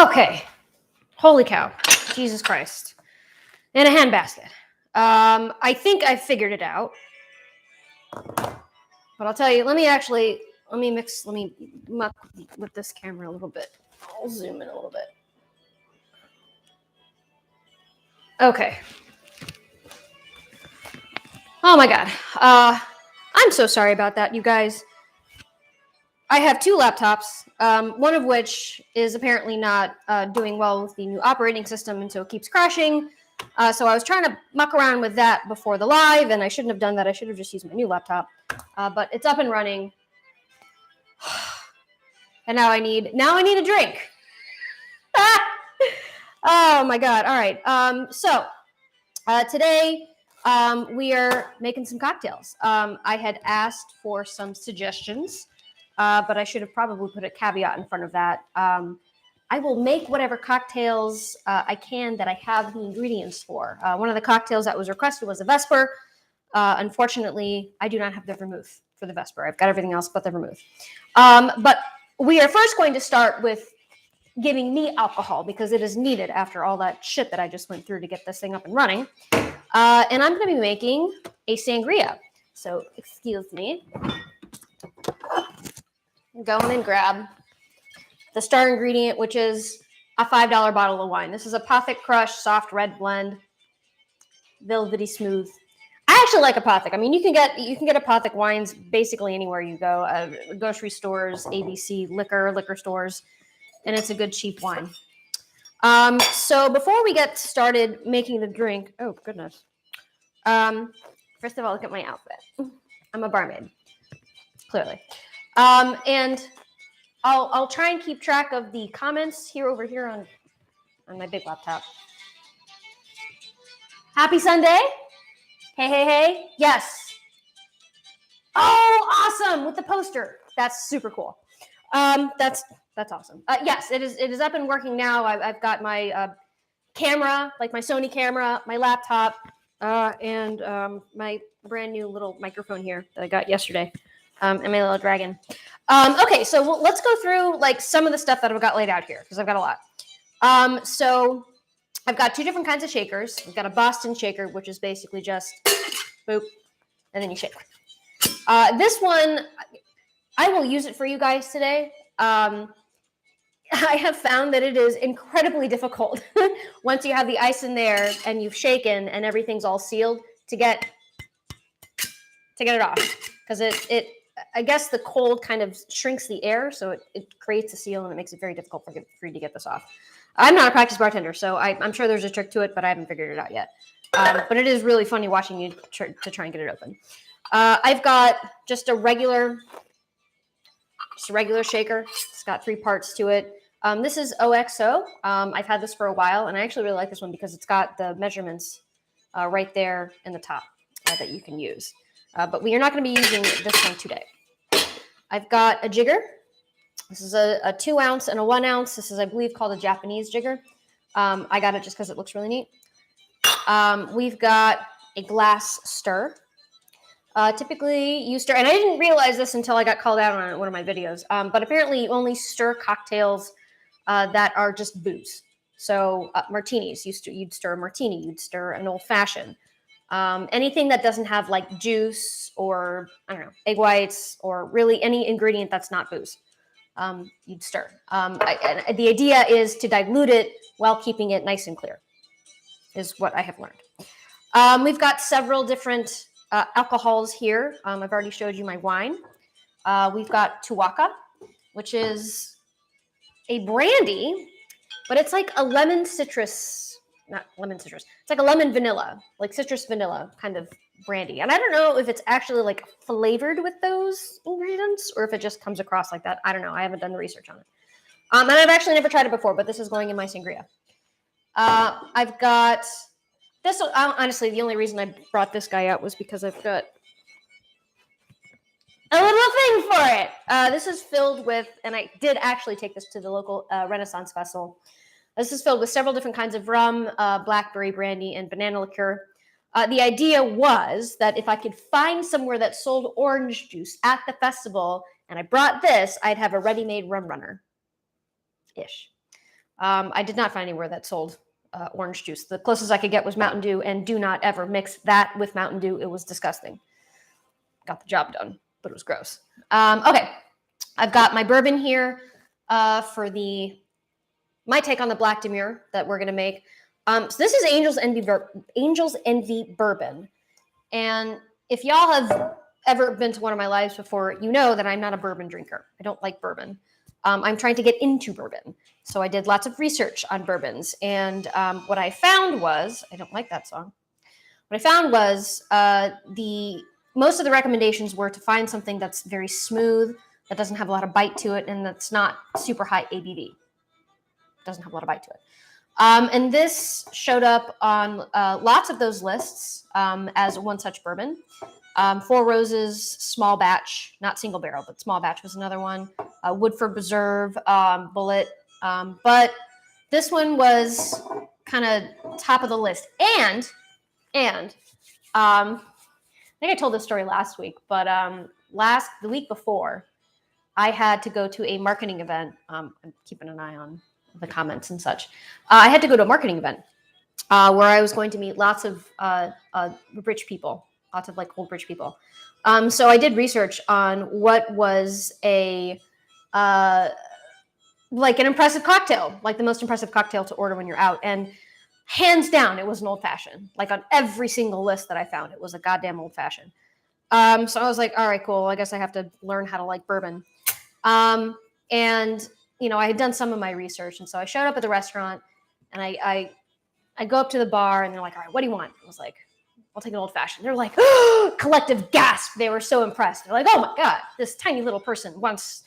Okay. Holy cow. Jesus Christ. And a handbasket. I think I figured it out. But I'll tell you, let me muck with this camera a little bit. I'll zoom in a little bit. Okay. Oh my God. I'm so sorry about that, you guys. I have two laptops, one of which is apparently not doing well with the new operating system, and so it keeps crashing. So I was trying to muck around with that before the live, and I shouldn't have done that. I should have just used my new laptop. But it's up and running. And now I need a drink. Oh my God. All right. So today we are making some cocktails. I had asked for some suggestions, but I should have probably put a caveat in front of that. I will make whatever cocktails I can that I have the ingredients for. One of the cocktails that was requested was a Vesper. Unfortunately, I do not have the vermouth for the Vesper. I've got everything else but the vermouth. But we are first going to start with giving me alcohol because it is needed after all that shit that I just went through to get this thing up and running. And I'm going to be making a sangria. So excuse me. Go in and grab the star ingredient, which is a $5 bottle of wine. This is a Apothic Crush Soft Red Blend, velvety smooth. I actually like Apothic. I mean, you can get Apothic wines basically anywhere you go, grocery stores, ABC, liquor stores, and it's a good cheap wine. So before we get started making the drink, oh goodness. First of all, look at my outfit. I'm a barmaid, clearly. And I'll try and keep track of the comments over here on my big laptop. Happy Sunday. Hey. Yes. Oh, awesome. With the poster. That's super cool. That's awesome. Yes, it is up and working now. I've got my camera, like my Sony camera, my laptop, and my brand new little microphone here that I got yesterday, and my little dragon. Okay, so let's go through like some of the stuff that I've got laid out here because I've got a lot. So I've got two different kinds of shakers. I've got a Boston shaker, which is basically just boop, and then you shake. This one, I will use it for you guys today. I have found that it is incredibly difficult once you have the ice in there and you've shaken and everything's all sealed to get it off, because it I guess the cold kind of shrinks the air, so it creates a seal and it makes it very difficult for you to get this off. I'm not a practiced bartender, so I'm sure there's a trick to it, but I haven't figured it out yet. But it is really funny watching you to try and get it open. I've got just a regular shaker. It's got 3 parts to it. This is OXO. I've had this for a while, and I actually really like this one because it's got the measurements right there in the top that you can use. But we are not going to be using this one today. I've got a jigger. This is a 2 ounce and a 1 ounce. This is, I believe, called a Japanese jigger. I got it just because it looks really neat. We've got a glass stir. Typically you stir, and I didn't realize this until I got called out on one of my videos, but apparently you only stir cocktails that are just booze. So martinis, you'd stir a martini, you'd stir an old fashioned. Anything that doesn't have like juice or, I don't know, egg whites or really any ingredient that's not booze, you'd stir. The idea is to dilute it while keeping it nice and clear, is what I have learned. We've got several different alcohols here. I've already showed you my wine. We've got Tuaca, which is a brandy, but it's like a lemon citrus, not lemon citrus. It's like a lemon vanilla, like citrus vanilla kind of brandy. And I don't know if it's actually like flavored with those ingredients or if it just comes across like that. I don't know. I haven't done the research on it. And I've actually never tried it before, but this is going in my sangria. I've got this. Honestly, the only reason I brought this guy out was because I've got a little thing for it. This is filled with, and I did actually take this to the local Renaissance Festival. This is filled with several different kinds of rum, blackberry brandy, and banana liqueur. The idea was that if I could find somewhere that sold orange juice at the festival, and I brought this, I'd have a ready-made rum runner-ish. I did not find anywhere that sold orange juice. The closest I could get was Mountain Dew, and do not ever mix that with Mountain Dew. It was disgusting. Got the job done, but it was gross. Okay, I've got my bourbon here for my take on the Black Demure that we're gonna make. So this is Angel's Envy bourbon, and if y'all have ever been to one of my lives before, you know that I'm not a bourbon drinker. I don't like bourbon. I'm trying to get into bourbon. So I did lots of research on bourbons. And what I found was, I don't like that song. What I found was most of the recommendations were to find something that's very smooth, that doesn't have a lot of bite to it, and that's not super high ABV. Doesn't have a lot of bite to it. And this showed up on lots of those lists as one such bourbon. Four Roses, small batch, not single barrel, but small batch was another one. Woodford Reserve, Bullet. But this one was kind of top of the list. And I think I told this story last week, but the week before, I had to go to a marketing event. I'm keeping an eye on the comments and such. I had to go to a marketing event where I was going to meet lots of rich people. Lots of like old rich people. So I did research on what was like an impressive cocktail, like the most impressive cocktail to order when you're out. And hands down, it was an old fashioned. Like on every single list that I found, it was a goddamn old fashioned. So I was like, all right, cool. I guess I have to learn how to like bourbon. And I had done some of my research, and so I showed up at the restaurant, and I go up to the bar, and they're like, all right, what do you want? I was like, I'll take an old fashioned. They're like, collective gasp. They were so impressed. They're like, oh my God, this tiny little person wants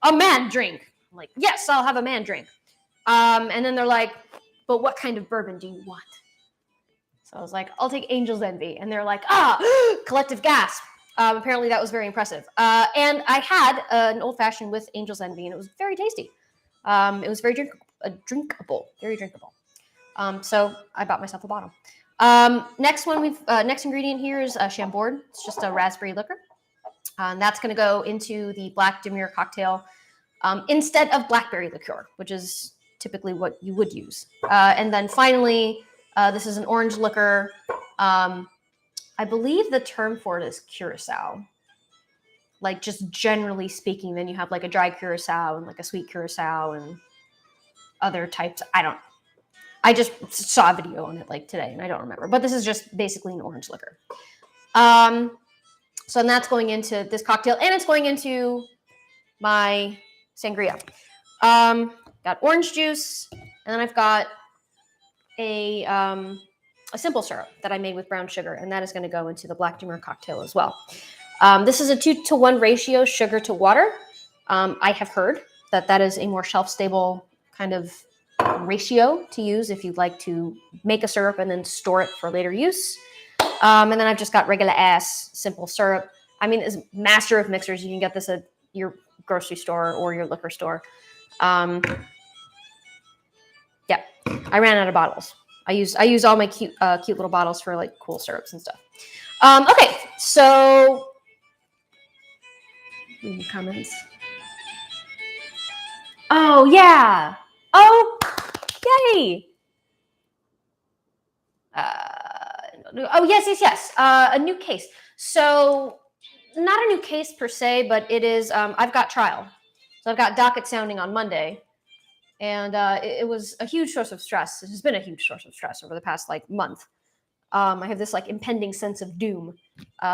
a man drink. I'm like, yes, I'll have a man drink. And then they're like, but what kind of bourbon do you want? So I was like, I'll take Angel's Envy. And they're like, collective gasp. Apparently that was very impressive. And I had an old fashioned with Angel's Envy, and it was very tasty. It was very drinkable, very drinkable. So I bought myself a bottle. Next ingredient here is Chambord. It's just a raspberry liquor. And that's going to go into the Black Demure cocktail instead of blackberry liqueur, which is typically what you would use. And then finally, this is an orange liquor. I believe the term for it is Curacao. Like just generally speaking, then you have like a dry Curacao and like a sweet Curacao and other types. I just saw a video on it like today and I don't remember, but this is just basically an orange liquor. So that's going into this cocktail, and it's going into my sangria. Got orange juice, and then I've got a simple syrup that I made with brown sugar, and that is going to go into the Black Demure cocktail as well. This is a 2-to-1 ratio sugar to water. I have heard that is a more shelf-stable kind of ratio to use if you'd like to make a syrup and then store it for later use. And then I've just got regular ass simple syrup. I mean, as master of mixers, you can get this at your grocery store or your liquor store. Yeah, I ran out of bottles. I use all my cute little bottles for like cool syrups and stuff. Okay, so in the comments. Oh yeah. Oh, yay. Oh yes. A new case. So not a new case per se, but it is. I've got trial. So I've got docket sounding on Monday. And it was a huge source of stress. It has been a huge source of stress over the past like month. I have this like impending sense of doom,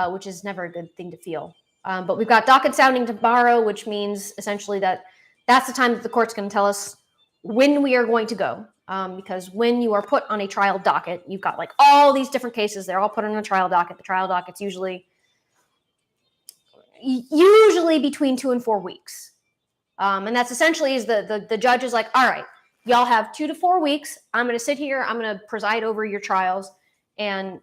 which is never a good thing to feel. But we've got docket sounding tomorrow, which means essentially that's the time that the court's going to tell us when we are going to go. Because when you are put on a trial docket, you've got like all these different cases. They're all put on a trial docket. The trial docket's usually between 2 and 4 weeks. And that's essentially is the judge is like, all right, y'all have 2 to 4 weeks. I'm going to sit here. I'm going to preside over your trials. And,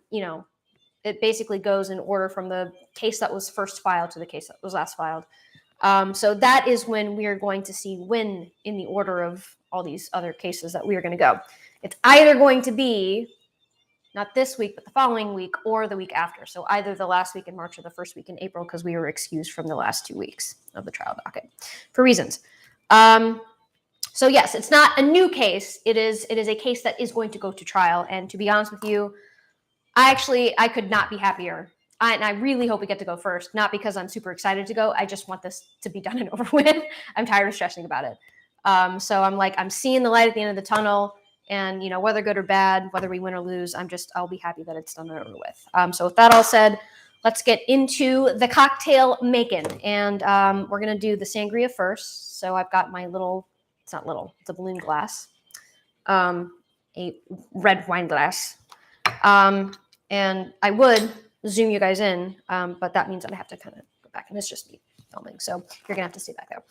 it basically goes in order from the case that was first filed to the case that was last filed. So that is when we are going to see when in the order of all these other cases that we are going to go. It's either going to be not this week, but the following week or the week after. So either the last week in March or the first week in April, because we were excused from the last 2 weeks of the trial docket for reasons. So yes, it's not a new case. It is a case that is going to go to trial. And to be honest with you, I could not be happier. And I really hope we get to go first, not because I'm super excited to go. I just want this to be done and over with. I'm tired of stressing about it. So I'm seeing the light at the end of the tunnel, and whether good or bad, whether we win or lose, I'll be happy that it's done and over with. So with that all said, let's get into the cocktail making, and we're gonna do the sangria first. So I've got my little, it's not little, it's a balloon glass, a red wine glass. And I would zoom you guys in, but that means that I have to kind of go back, and it's just me filming, so you're gonna have to stay back there.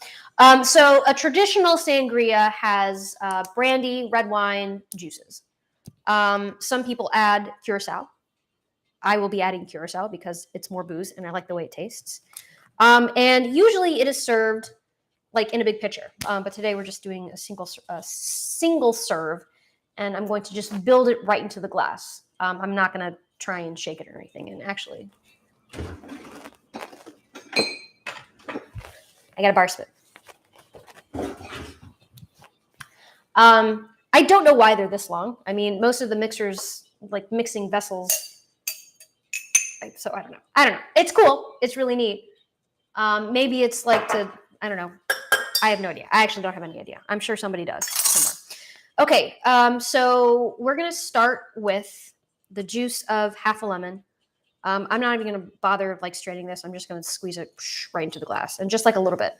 So a traditional sangria has brandy, red wine, juices. Some people add curacao. I will be adding curacao because it's more booze, and I like the way it tastes. And usually it is served like in a big pitcher, but today we're just doing a single serve, and I'm going to just build it right into the glass. I'm not going to try and shake it or anything. And actually, I got a bar spoon. I don't know why they're this long. I mean, most of the mixers, like mixing vessels, so I don't know. It's cool. It's really neat. Maybe it's like I don't know. I have no idea. I actually don't have any idea. I'm sure somebody does somewhere. Okay, so we're going to start with the juice of half a lemon. I'm not even going to bother straining this. I'm just going to squeeze it right into the glass, and just like a little bit.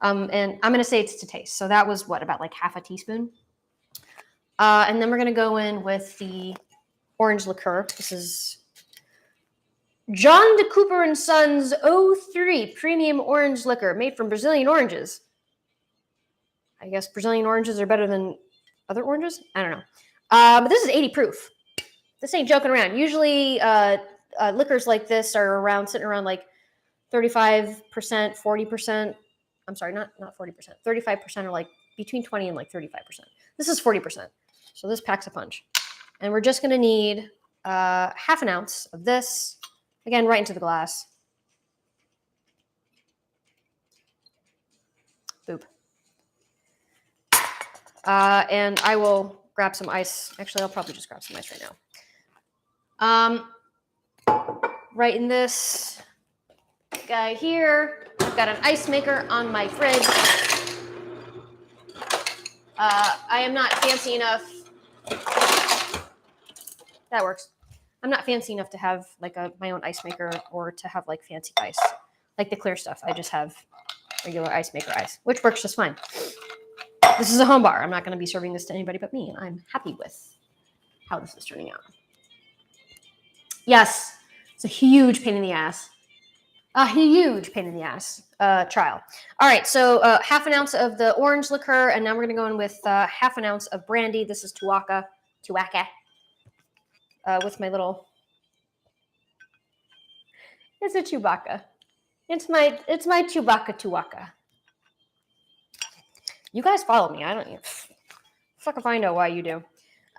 And I'm going to say it's to taste. So that was about half a teaspoon. And then we're going to go in with the orange liqueur. This is John de Cooper and Sons 03 Premium Orange Liquor, made from Brazilian oranges. I guess Brazilian oranges are better than other oranges? I don't know. But this is 80 proof. This ain't joking around. Usually liquors like this are sitting around 35%, 40%. I'm sorry, not 40%. 35% are between 20 and 35%. This is 40%. So this packs a punch. And we're just going to need half an ounce of this. Again, right into the glass. Boop. And I will grab some ice. Actually, I'll probably just grab some ice right now. Right in this guy here, I've got an ice maker on my fridge. I am not fancy enough. That works. I'm not fancy enough to have my own ice maker or to have fancy ice, like the clear stuff. I just have regular ice maker ice, which works just fine. This is a home bar. I'm not going to be serving this to anybody but me, and I'm happy with how this is turning out. Yes, it's a huge pain in the ass. A huge pain in the ass trial. All right, so half an ounce of the orange liqueur, and now we're going to go in with half an ounce of brandy. This is Tuaca. With my little. It's a Chewbacca. It's my Chewbacca Tuaca. You guys follow me. I don't. Fuck if I know why you do.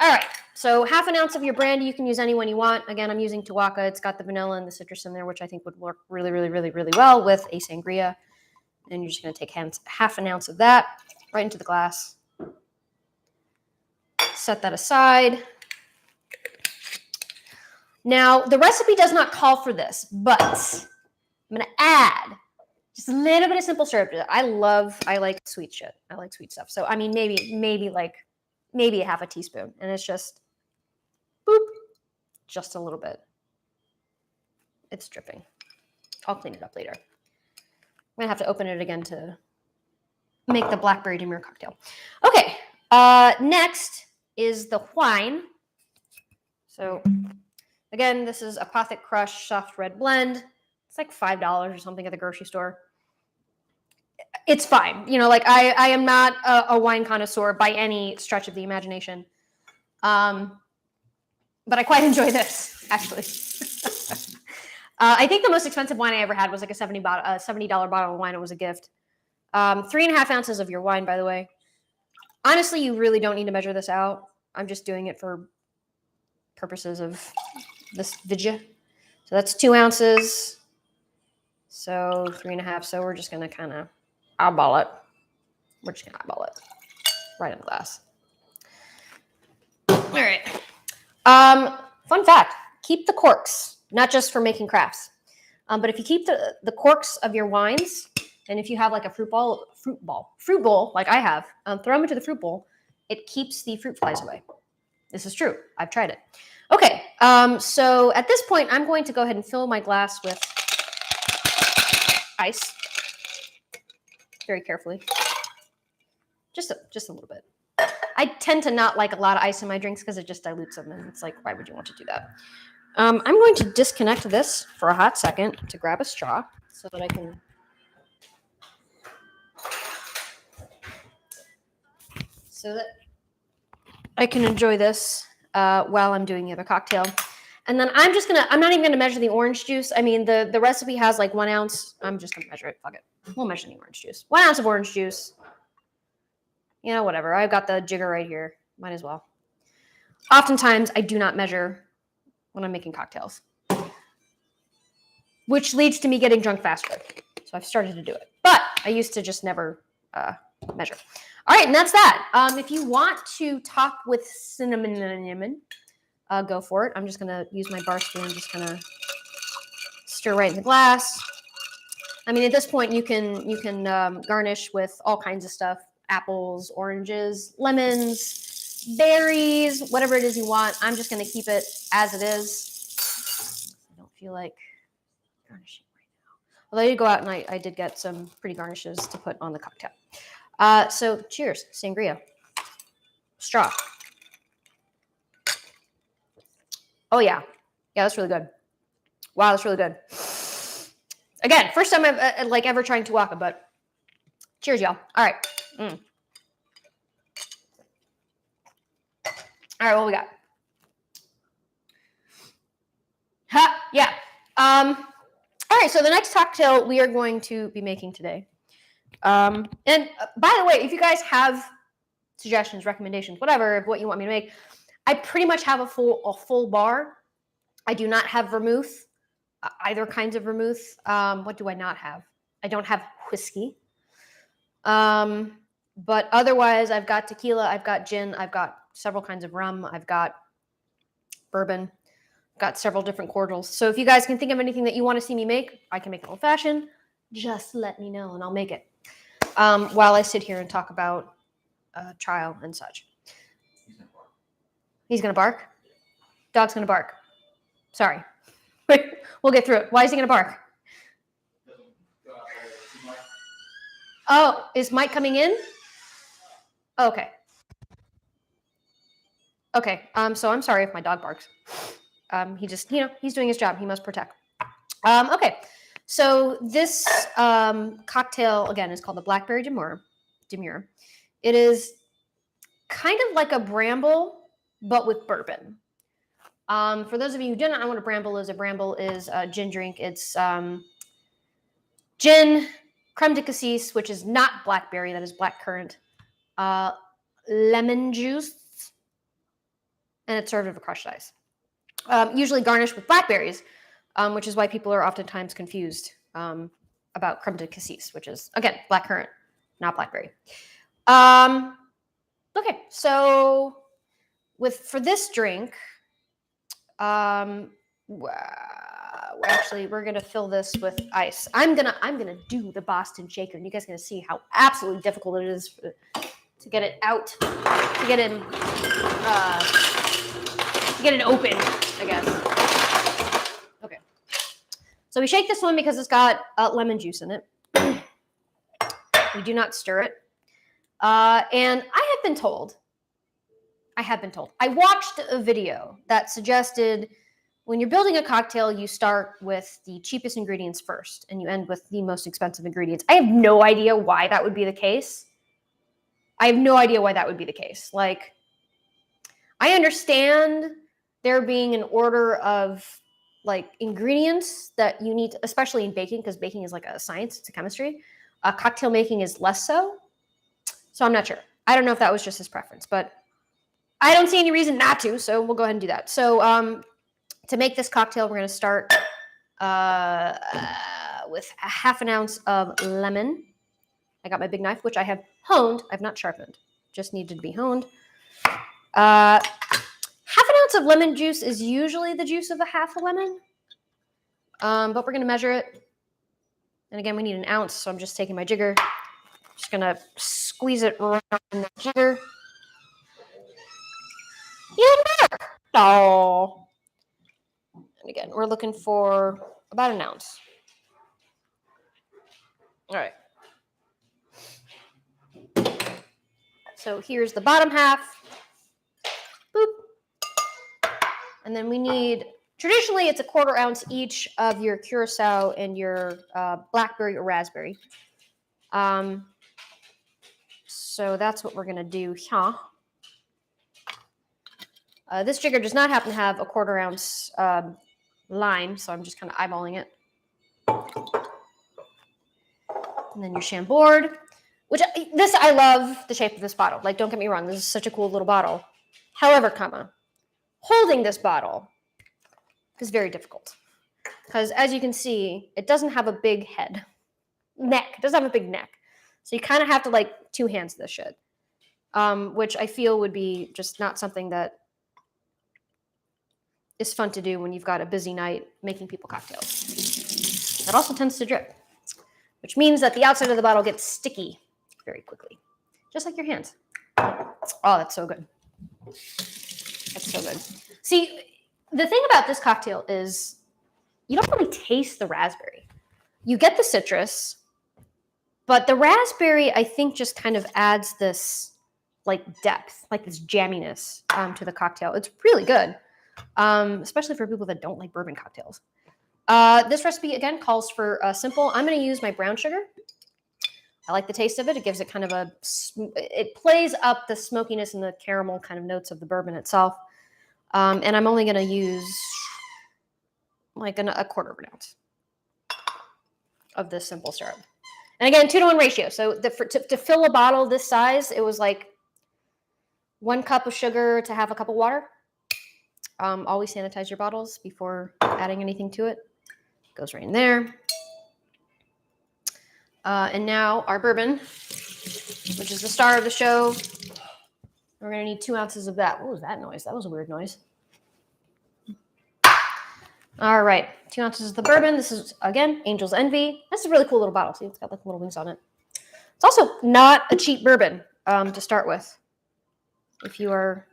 All right. So half an ounce of your brandy. You can use any one you want. Again, I'm using Tuaca. It's got the vanilla and the citrus in there, which I think would work really, really, really, really well with a sangria. And you're just going to take half an ounce of that right into the glass. Set that aside. Now, the recipe does not call for this, but I'm going to add just a little bit of simple syrup. I like sweet shit. I like sweet stuff. So, I mean, maybe a half a teaspoon. And it's just, boop, just a little bit. It's dripping. I'll clean it up later. I'm going to have to open it again to make the blackberry demure cocktail. Okay, next is the wine. So, again, this is Apothic Crush Soft Red Blend. It's like $5 or something at the grocery store. It's fine. I am not a wine connoisseur by any stretch of the imagination. But I quite enjoy this, actually. I think the most expensive wine I ever had was like a $70 bottle of wine. It was a gift. 3.5 ounces of your wine, by the way. Honestly, you really don't need to measure this out. I'm just doing it for purposes of this video. So that's 2 ounces. So 3.5. So we're just going to kind of eyeball it. We're just going to eyeball it. right in the glass. All right. Fun fact, keep the corks, not just for making crafts. But if you keep the corks of your wines, and if you have like a fruit bowl like I have, throw them into the fruit bowl. It keeps the fruit flies away. This is true. I've tried it. Okay, so at this point, I'm going to go ahead and fill my glass with ice very carefully. Just a little bit. I tend to not like a lot of ice in my drinks because it just dilutes them, and it's like, why would you want to do that? I'm going to disconnect this for a hot second to grab a straw so that I can enjoy this while I'm doing the other cocktail. And then I'm not even gonna measure the orange juice. I mean, the recipe has like 1 ounce. I'm just gonna measure it. Fuck it. We'll measure the orange juice. 1 ounce of orange juice. You know, whatever. I've got the jigger right here. Might as well. Oftentimes, I do not measure when I'm making cocktails, which leads to me getting drunk faster. So I've started to do it. But I used to just never measure. All right, and that's that. If you want to top with cinnamon, go for it. I'm just going to use my bar spoon and just kind of stir right in the glass. I mean, at this point, you can garnish with all kinds of stuff. Apples, oranges, lemons, berries, whatever it is you want. I'm just going to keep it as it is. I don't feel like garnishing right now. Although I did go out and I did get some pretty garnishes to put on the cocktail. So cheers, sangria. Straw. Oh yeah. Yeah, that's really good. Wow, that's really good. Again, first time I've like ever trying Tuaca, but cheers, y'all. All right. All right, what we got? Ha, yeah. All right, so the next cocktail we are going to be making today. And by the way, if you guys have suggestions, recommendations, whatever, of what you want me to make, I pretty much have a full bar. I do not have vermouth, either kinds of vermouth. What do I not have? I don't have whiskey. But otherwise, I've got tequila, I've got gin, I've got several kinds of rum, I've got bourbon, I've got several different cordials. So if you guys can think of anything that you want to see me make, I can make an old fashioned. Just let me know and I'll make it. While I sit here and talk about trial and such. He's gonna bark. Dog's gonna bark. Sorry. We'll get through it. Why is he gonna bark? Oh, is Mike coming in? Okay. Okay. So I'm sorry if my dog barks. He just, he's doing his job. He must protect. Okay. So this cocktail, again, is called the Blackberry Demure. It is kind of like a bramble, but with bourbon. For those of you who do not know what a bramble is a gin drink. It's gin, creme de cassis, which is not blackberry, that is blackcurrant, lemon juice, and it's served with crushed ice. Usually garnished with blackberries, which is why people are oftentimes confused about creme de cassis, which is, again, blackcurrant, not blackberry. Okay, so for this drink, we're gonna fill this with ice. I'm gonna do the Boston shaker, and you guys are gonna see how absolutely difficult it is to get it out, to get it open, I guess. Okay. So we shake this one because it's got lemon juice in it. We do not stir it. And I have been told, I watched a video that suggested when you're building a cocktail, you start with the cheapest ingredients first and you end with the most expensive ingredients. I have no idea why that would be the case. Like, I understand there being an order of like ingredients that you need, especially in baking, because baking is like a science, it's a chemistry. Cocktail making is less so. So I'm not sure. I don't know if that was just his preference, but I don't see any reason not to, so we'll go ahead and do that. So to make this cocktail, we're going to start with a half an ounce of lemon. I got my big knife, which I have honed. I've not sharpened. just needed to be honed. Half an ounce of lemon juice is usually the juice of a half a lemon. But we're going to measure it. And again, we need an ounce, so I'm just taking my jigger. Just going to squeeze it right in the jigger. Oh. And again, we're looking for about an ounce. All right. So here's the bottom half. Boop. And then we need, traditionally it's a 1/4 ounce each of your curacao and your blackberry or raspberry. So that's what we're going to do here. This jigger does not happen to have a 1/4 ounce lime, so I'm just kind of eyeballing it. And then your Chambord, which I love the shape of this bottle. Like, don't get me wrong, this is such a cool little bottle. However, holding this bottle is very difficult because, as you can see, it doesn't have a big neck. It doesn't have a big neck, so you kind of have to like two hands this shit, which I feel would be just not something that is fun to do when you've got a busy night making people cocktails. That also tends to drip, which means that the outside of the bottle gets sticky very quickly, just like your hands. Oh, that's so good. That's so good. See, the thing about this cocktail is you don't really taste the raspberry. You get the citrus, but the raspberry, I think, just kind of adds this like depth, like this jamminess to the cocktail. It's really good. Especially for people that don't like bourbon cocktails. This recipe, again, calls for simple. I'm going to use my brown sugar. I like the taste of it. It gives it kind of it plays up the smokiness and the caramel kind of notes of the bourbon itself. And I'm only going to use like a 1/4 ounce of this simple syrup. And again, 2-to-1 ratio. So to fill a bottle this size, it was like 1 cup of sugar to half a cup of water. Always sanitize your bottles before adding anything to it. Goes right in there. And now our bourbon, which is the star of the show. We're going to need 2 ounces of that. What was that noise? That was a weird noise. All right. 2 ounces of the bourbon. This is, again, Angel's Envy. This is a really cool little bottle. See, it's got like little wings on it. It's also not a cheap bourbon to start with. If you are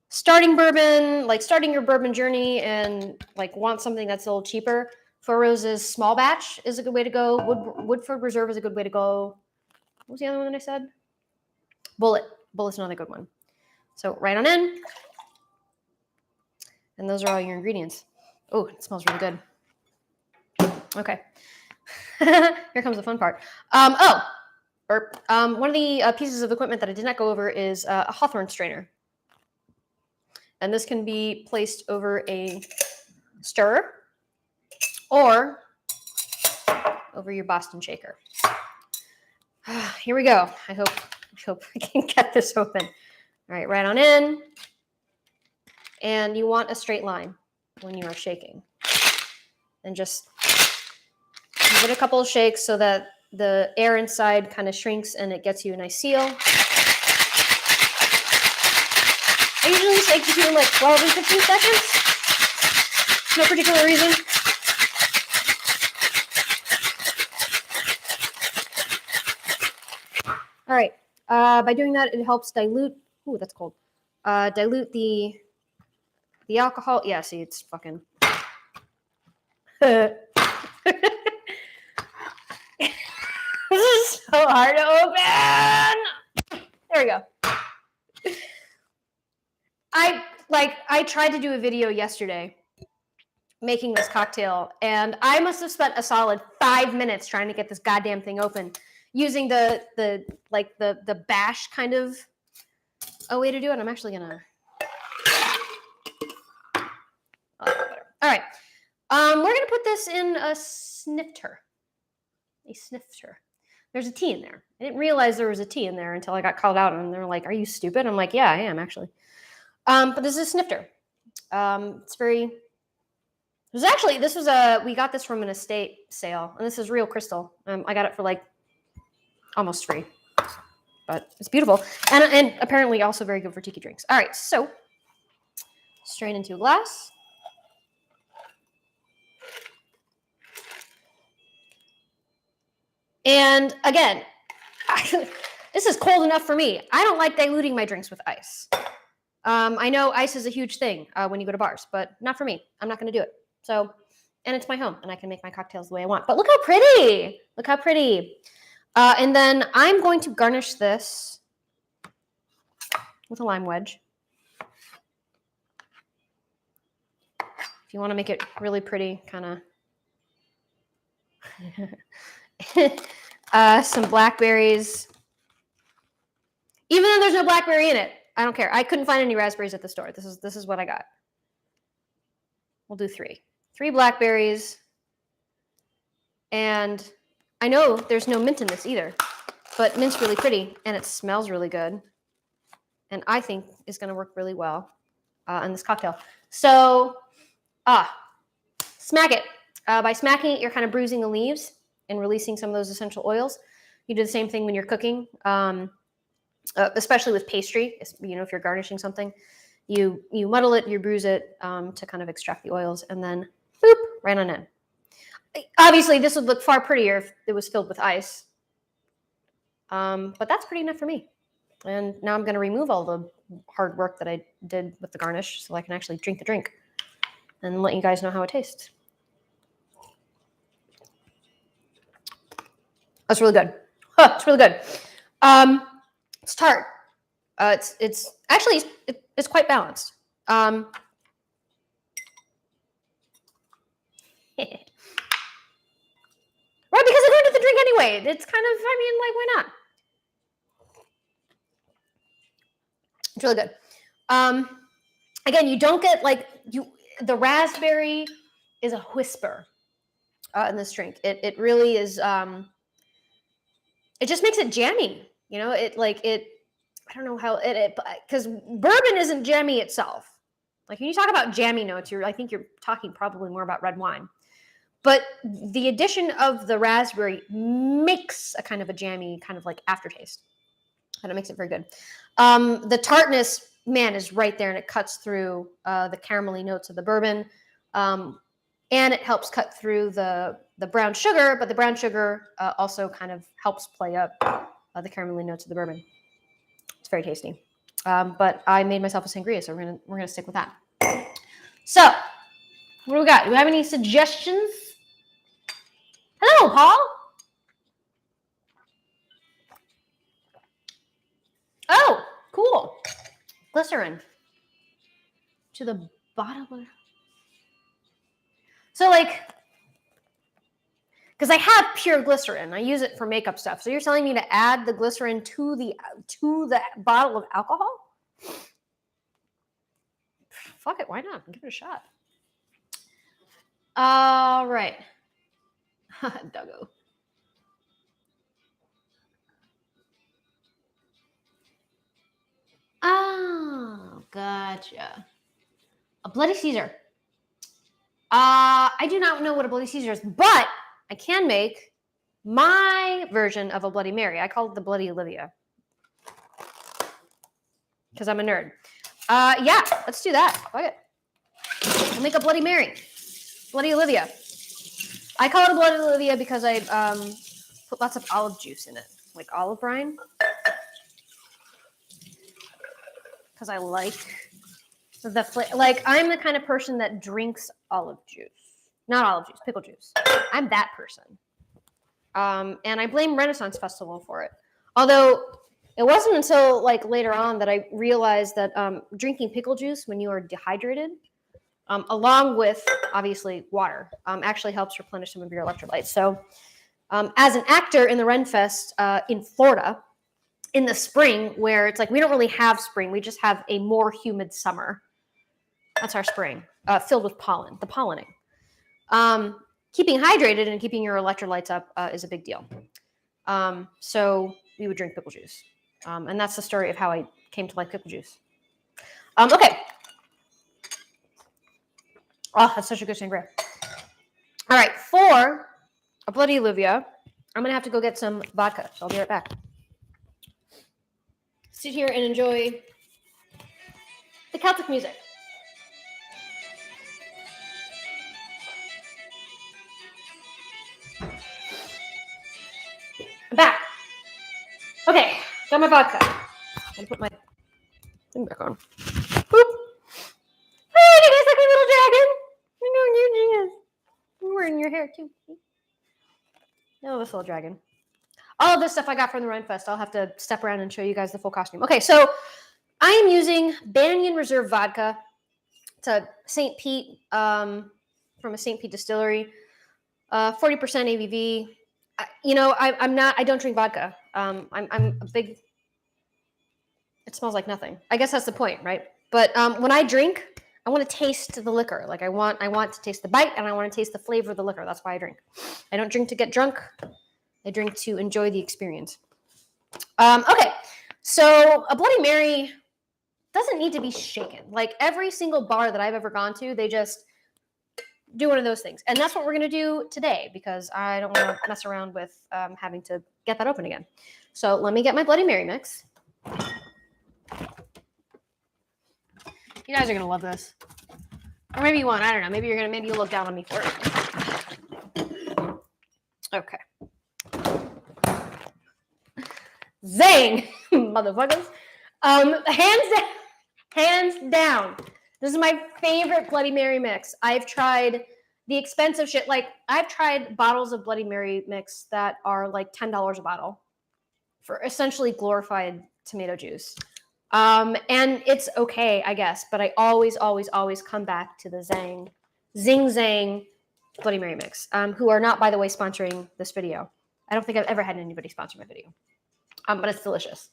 starting your bourbon journey and like want something that's a little cheaper, Four Roses Small Batch is a good way to go. Woodford Reserve is a good way to go. What was the other one that I said? Bullet's another good one. So right on in. And those are all your ingredients. Oh, it smells really good. Okay. Here comes the fun part. Burp. One of the pieces of equipment that I did not go over is a Hawthorne strainer. And this can be placed over a stirrer or over your Boston shaker. Here we go. I hope I can get this open. All right, right on in. And you want a straight line when you are shaking. And just give it a couple of shakes so that the air inside kind of shrinks and it gets you a nice seal. I usually shake between like 12 and 15 seconds. No particular reason. All right. By doing that, it helps dilute. Ooh, that's cold. Dilute the alcohol. Yeah, see, it's fucking. This is so hard to open. There we go. I tried to do a video yesterday making this cocktail, and I must have spent a solid 5 minutes trying to get this goddamn thing open using the bash kind of a way to do it. I'm actually gonna. All right. We're gonna put this in a snifter. A snifter. There's a T in there. I didn't realize there was a T in there until I got called out, and they're like, "Are you stupid?" I'm like, "Yeah, I am actually." But this is a snifter. It's very. We got this from an estate sale, and this is real crystal. I got it for like almost free. but it's beautiful. And apparently also very good for tiki drinks. All right, so strain into a glass. And again, this is cold enough for me. I don't like diluting my drinks with ice. I know ice is a huge thing when you go to bars, but not for me. I'm not going to do it. So, and it's my home, and I can make my cocktails the way I want. But look how pretty! Look how pretty. And then I'm going to garnish this with a lime wedge. If you want to make it really pretty, kind of some blackberries. Even though there's no blackberry in it, I don't care. I couldn't find any raspberries at the store. This is what I got. We'll do 3. 3 blackberries. And I know there's no mint in this either, but mint's really pretty and it smells really good. And I think is going to work really well in this cocktail. So, smack it. By smacking it, you're kind of bruising the leaves and releasing some of those essential oils. You do the same thing when you're cooking. Especially with pastry, if you're garnishing something, you muddle it, you bruise it to kind of extract the oils, and then boop, right on in. Obviously, this would look far prettier if it was filled with ice, but that's pretty enough for me. And now I'm going to remove all the hard work that I did with the garnish so I can actually drink the drink and let you guys know how it tastes. That's really good. It's really good. It's tart. It's actually it's quite balanced. Well, because I don't have to drink anyway. It's kind of, why not? It's really good. Again, you don't get the raspberry is a whisper in this drink. It really is. It just makes it jammy. I don't know how because bourbon isn't jammy itself. Like when you talk about jammy notes, I think you're talking probably more about red wine. But the addition of the raspberry makes a kind of a jammy kind of like aftertaste. And it makes it very good. The tartness, man, is right there and it cuts through the caramelly notes of the bourbon. And it helps cut through the brown sugar, but the brown sugar also kind of helps play up the caramelly notes of the bourbon. It's very tasty. But I made myself a sangria, so we're gonna stick with that. So, what do we got? Do we have any suggestions? Hello, Paul. Oh, cool. Glycerin to the bottom of. So because I have pure glycerin, I use it for makeup stuff. So you're telling me to add the glycerin to the bottle of alcohol? Fuck it, why not? Give it a shot. All right. Duggo. Oh, gotcha. A Bloody Caesar. I do not know what a Bloody Caesar is, but I can make my version of a Bloody Mary. I call it the Bloody Olivia because I'm a nerd. Yeah, let's do that. Fuck it. I'll make a Bloody Mary. Bloody Olivia. I call it a Bloody Olivia because I put lots of olive juice in it, like olive brine. Because I like the flavor. Like, I'm the kind of person that drinks olive juice. Not olive juice, pickle juice. I'm that person. And I blame Renaissance Festival for it. Although, it wasn't until later on that I realized that drinking pickle juice when you are dehydrated, along with, obviously, water, actually helps replenish some of your electrolytes. So, as an actor in the Renfest in Florida, in the spring, where it's we don't really have spring, we just have a more humid summer. That's our spring, filled with pollen, the pollinating. Keeping hydrated and keeping your electrolytes up is a big deal. So we would drink pickle juice. And that's the story of how I came to like pickle juice. Okay. Oh, that's such a good sangria. All right, for a Bloody Olivia, I'm going to have to go get some vodka. So I'll be right back. sit here and enjoy the Celtic music. I'm back. Okay, got my vodka. I'm gonna put my thing back on. Boop. Hey, you guys like my little dragon? I know you guys. I'm wearing your hair too. Oh, this little dragon. All of this stuff I got from the Rhinefest. I'll have to step around and show you guys the full costume. Okay, so I am using Banyan Reserve vodka. It's a St. Pete from a St. Pete distillery. 40% ABV. I don't drink vodka. I'm a big. It smells like nothing. I guess that's the point, right? But when I drink, I want to taste the liquor. Like I want to taste the bite, and I want to taste the flavor of the liquor. That's why I drink. I don't drink to get drunk. I drink to enjoy the experience. Okay, so a Bloody Mary doesn't need to be shaken. Like every single bar that I've ever gone to, they just do one of those things. And that's what we're going to do today because I don't want to mess around with having to get that open again. So let me get my Bloody Mary mix. You guys are going to love this. Or maybe you won't. I don't know. Maybe you'll look down on me for it. Okay. Zang, motherfuckers. Hands down. This is my favorite Bloody Mary mix. I've tried the expensive shit. Like I've tried bottles of Bloody Mary mix that are like $10 a bottle for essentially glorified tomato juice. And it's okay, I guess, but I always come back to the Zing Zang Bloody Mary mix, who are not, by the way, sponsoring this video. I don't think I've ever had anybody sponsor my video, but it's delicious.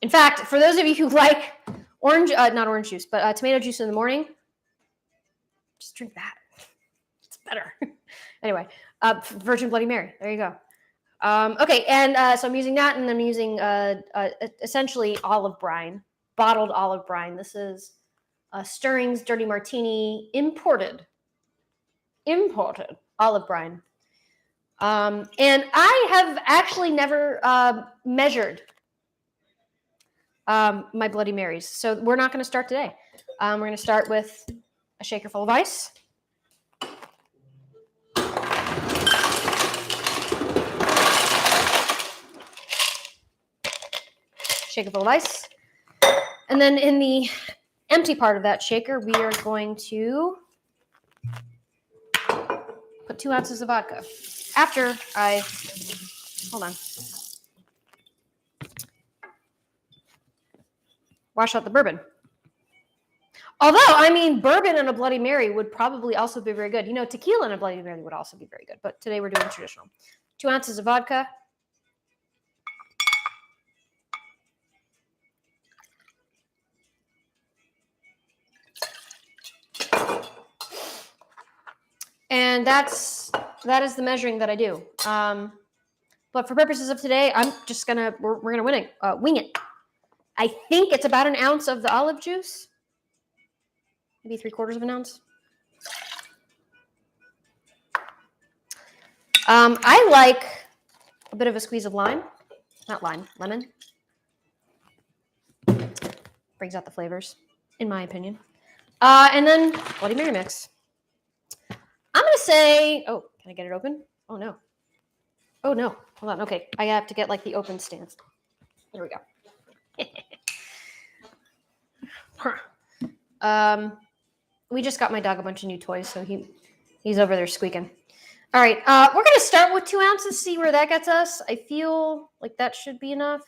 In fact, for those of you who like not orange juice, but tomato juice in the morning, just drink that. It's better. Anyway, Virgin Bloody Mary. There you go. Okay, and so I'm using that, and I'm using essentially olive brine, bottled olive brine. This is Stirring's Dirty Martini imported olive brine. And I have actually never measured my Bloody Marys. So we're not going to start today. We're going to start with a shaker full of ice. Shaker full of ice. And then in the empty part of that shaker, we are going to put 2 ounces of vodka. After I, hold on, wash out the bourbon. Although, I mean, bourbon and a Bloody Mary would probably also be very good. You know, tequila and a Bloody Mary would also be very good. But today we're doing traditional. 2 ounces of vodka. And that is the measuring that I do. But for purposes of today, I'm just we're gonna wing it. I think it's about 1 ounce of the olive juice, maybe 3/4 of an ounce. I like a bit of a squeeze of lemon. Brings out the flavors, in my opinion. And then Bloody Mary mix. I'm going to say, oh, can I get it open? Oh, no. Hold on. Okay. I have to get like the open stance. There we go. We just got my dog a bunch of new toys, so he's over there squeaking. All right. We're going to start with 2 ounces, see where that gets us. I feel like that should be enough.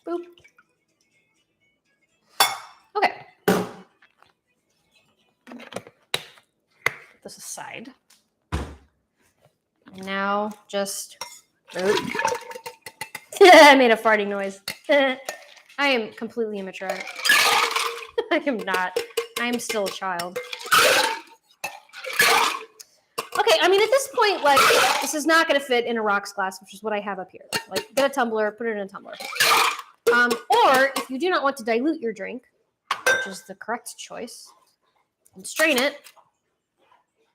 Boop. Okay. This aside. Now just I made a farting noise. I am completely immature. I am not. I am still a child. Okay, I mean at this point, like this is not going to fit in a rocks glass, which is what I have up here. Like get a tumbler, put it in a tumbler. Or if you do not want to dilute your drink, which is the correct choice, and strain it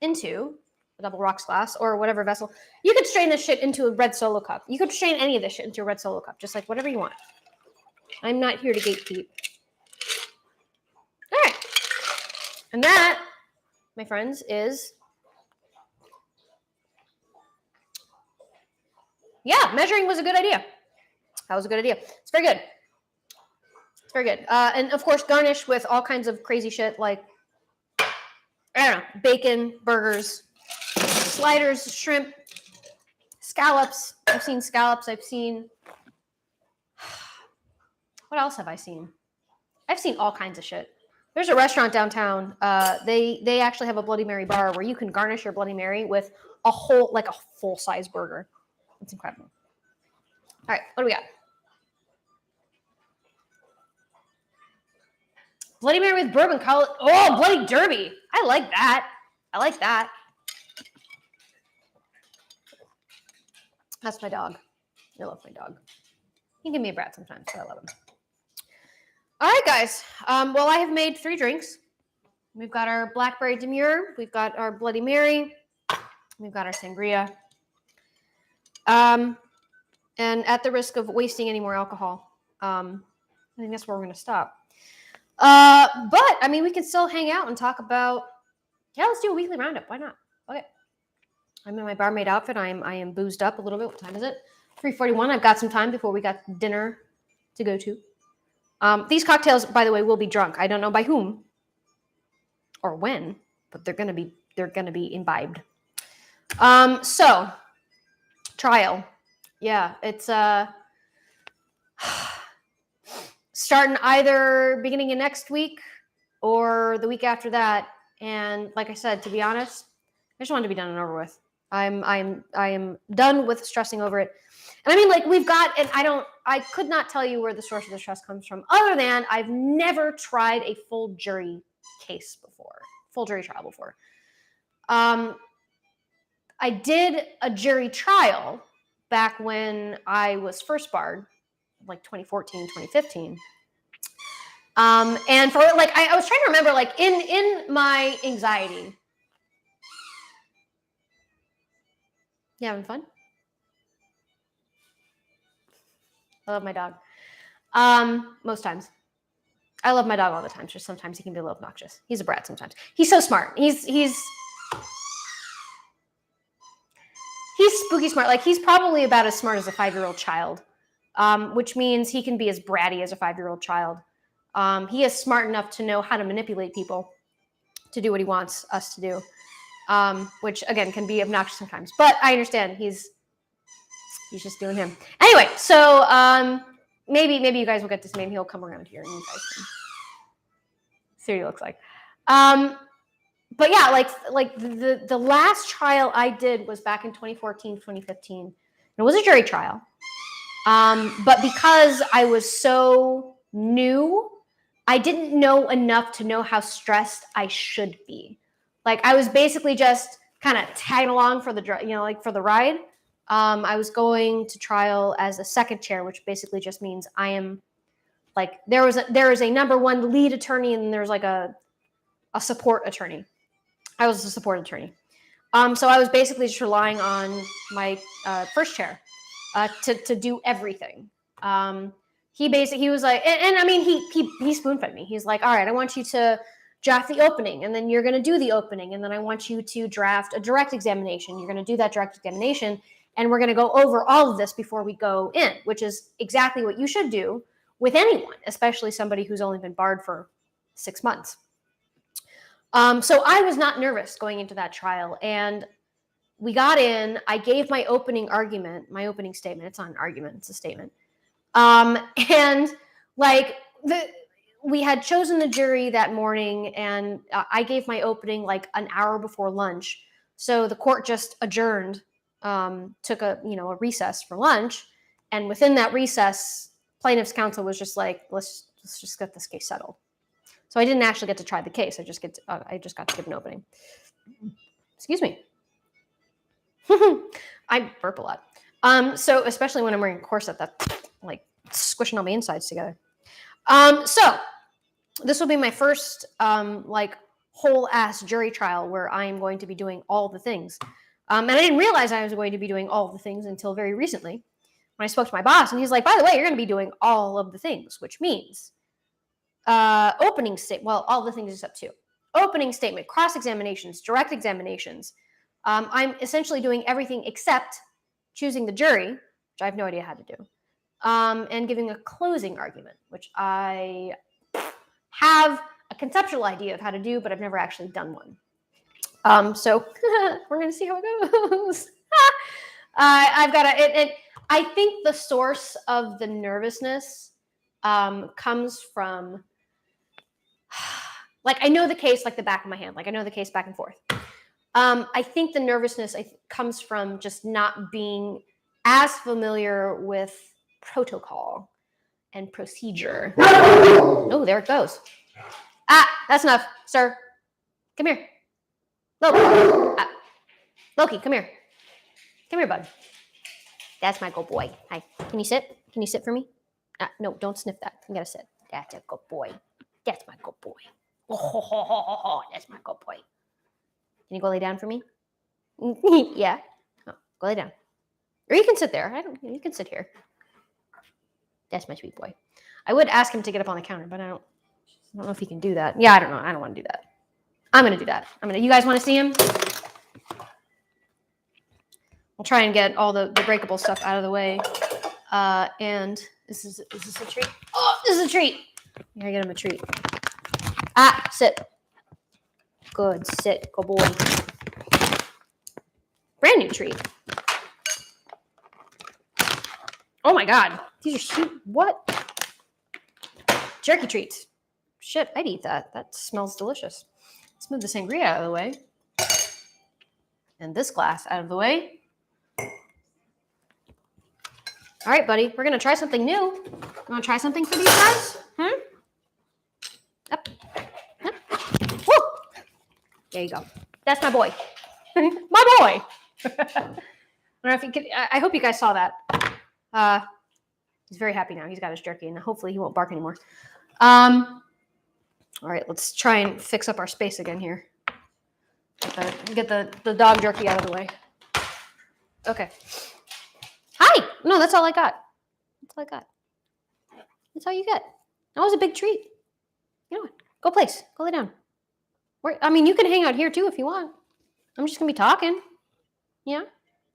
into a double rocks glass, or whatever vessel. You could strain this shit into a red Solo cup. You could strain any of this shit into a red Solo cup, just like whatever you want. I'm not here to gatekeep. All right. And that, my friends, is... Yeah, measuring was a good idea. That was a good idea. It's very good. It's very good. And of course, garnish with all kinds of crazy shit like, I don't know, bacon, burgers, sliders, shrimp, scallops. I've seen scallops. I've seen... What else have I seen? I've seen all kinds of shit. There's a restaurant downtown. They actually have a Bloody Mary bar where you can garnish your Bloody Mary with a whole, like a full-size burger. It's incredible. All right, what do we got? Bloody Mary with bourbon. Oh, Bloody Derby. I like that. I like that. That's my dog. I love my dog. He can give me a brat sometimes, so I love him. All right, guys. Well, I have made 3 drinks. We've got our Blackberry Demure. We've got our Bloody Mary. We've got our Sangria. And at the risk of wasting any more alcohol, I think that's where we're going to stop. But, I mean, we can still hang out and talk about... Yeah, let's do a weekly roundup. Why not? Okay. I'm in my barmaid outfit. I am boozed up a little bit. What time is it? 3:41. I've got some time before we got dinner to go to. These cocktails, by the way, will be drunk. I don't know by whom or when, but they're gonna be imbibed. So trial, yeah, it's starting either beginning of next week or the week after that. And like I said, to be honest, I just want to be done and over with. I am done with stressing over it. And I mean, like, we've got, and I could not tell you where the source of the stress comes from, other than I've never tried a full jury trial before. I did a jury trial back when I was first barred, like 2014, 2015. And for like, I was trying to remember, like, in my anxiety. You having fun? I love my dog. Most times. I love my dog all the time. Just sometimes he can be a little obnoxious. He's a brat sometimes. He's so smart. He's spooky smart. Like, he's probably about as smart as a 5-year-old child, which means he can be as bratty as a 5-year-old child. He is smart enough to know how to manipulate people to do what he wants us to do, which, again, can be obnoxious sometimes. But I understand. He's just doing him. Anyway, so maybe you guys will get to see him. He'll come around here and you guys can see what he looks like. But yeah, like the last trial I did was back in 2014, 2015. It was a jury trial. But because I was so new, I didn't know enough to know how stressed I should be. Like, I was basically just kind of tagging along for the ride. I was going to trial as a second chair, which basically just means I am, like, there is a number one lead attorney and there's like a support attorney. I was a support attorney. So I was basically just relying on my first chair to do everything. He was like, and I mean, he spoon fed me. He's like, all right, I want you to draft the opening, and then you're going to do the opening, and then I want you to draft a direct examination. You're going to do that direct examination, and we're going to go over all of this before we go in, which is exactly what you should do with anyone, especially somebody who's only been barred for 6 months. So I was not nervous going into that trial, and we got in. I gave my opening statement. It's not an argument; it's a statement. And like we had chosen the jury that morning, and I gave my opening like an hour before lunch. So the court just adjourned, took a recess for lunch, and within that recess, plaintiff's counsel was just like, let's just get this case settled. So I didn't actually get to try the case. I just got to give an opening. Excuse me. I burp a lot. So especially when I'm wearing a corset, that's like squishing all my insides together. So this will be my first like whole ass jury trial where I am going to be doing all the things. And I didn't realize I was going to be doing all the things until very recently when I spoke to my boss, and he's like, by the way, you're going to be doing all of the things, which means opening statement, well, all the things except two. Opening statement, cross-examinations, direct examinations. I'm essentially doing everything except choosing the jury, which I have no idea how to do, and giving a closing argument, which I have a conceptual idea of how to do, but I've never actually done one. So we're going to see how it goes. I've got to, I think the source of the nervousness comes from, like, I know the case like the back of my hand. Like, I know the case back and forth. I think the nervousness comes from just not being as familiar with protocol and procedure. Oh, there it goes. That's enough, sir. Come here. Loki. Loki, come here. Come here, bud. That's my good boy. Hi. Can you sit? Can you sit for me? No, don't sniff that. You gotta sit. That's a good boy. That's my good boy. Oh, that's my good boy. Can you go lay down for me? Yeah. Oh, go lay down. Or you can sit there. You can sit here. That's my sweet boy. I would ask him to get up on the counter, but I don't know if he can do that. Yeah, I don't know. I don't want to do that. I'm gonna do that. You guys want to see him? We'll try and get all the breakable stuff out of the way. And is this a treat? Oh, this is a treat. I gotta get him a treat. Sit. Good, sit. Good boy. Brand new treat. Oh my God. These are sweet. What? Jerky treats. Shit, I'd eat that. That smells delicious. Let's move the sangria out of the way. And this glass out of the way. All right, buddy. We're going to try something new. You want to try something for these guys? Up. Woo! There you go. That's my boy. My boy. I don't know if you could. I hope you guys saw that. He's very happy now. He's got his jerky, and hopefully he won't bark anymore. All right, let's try and fix up our space again here. Get the dog jerky out of the way. Okay. Hi. No, that's all I got. That's all I got. That's all you get. That was a big treat. You know what? Go place. Go lay down. You can hang out here too if you want. I'm just gonna be talking. Yeah.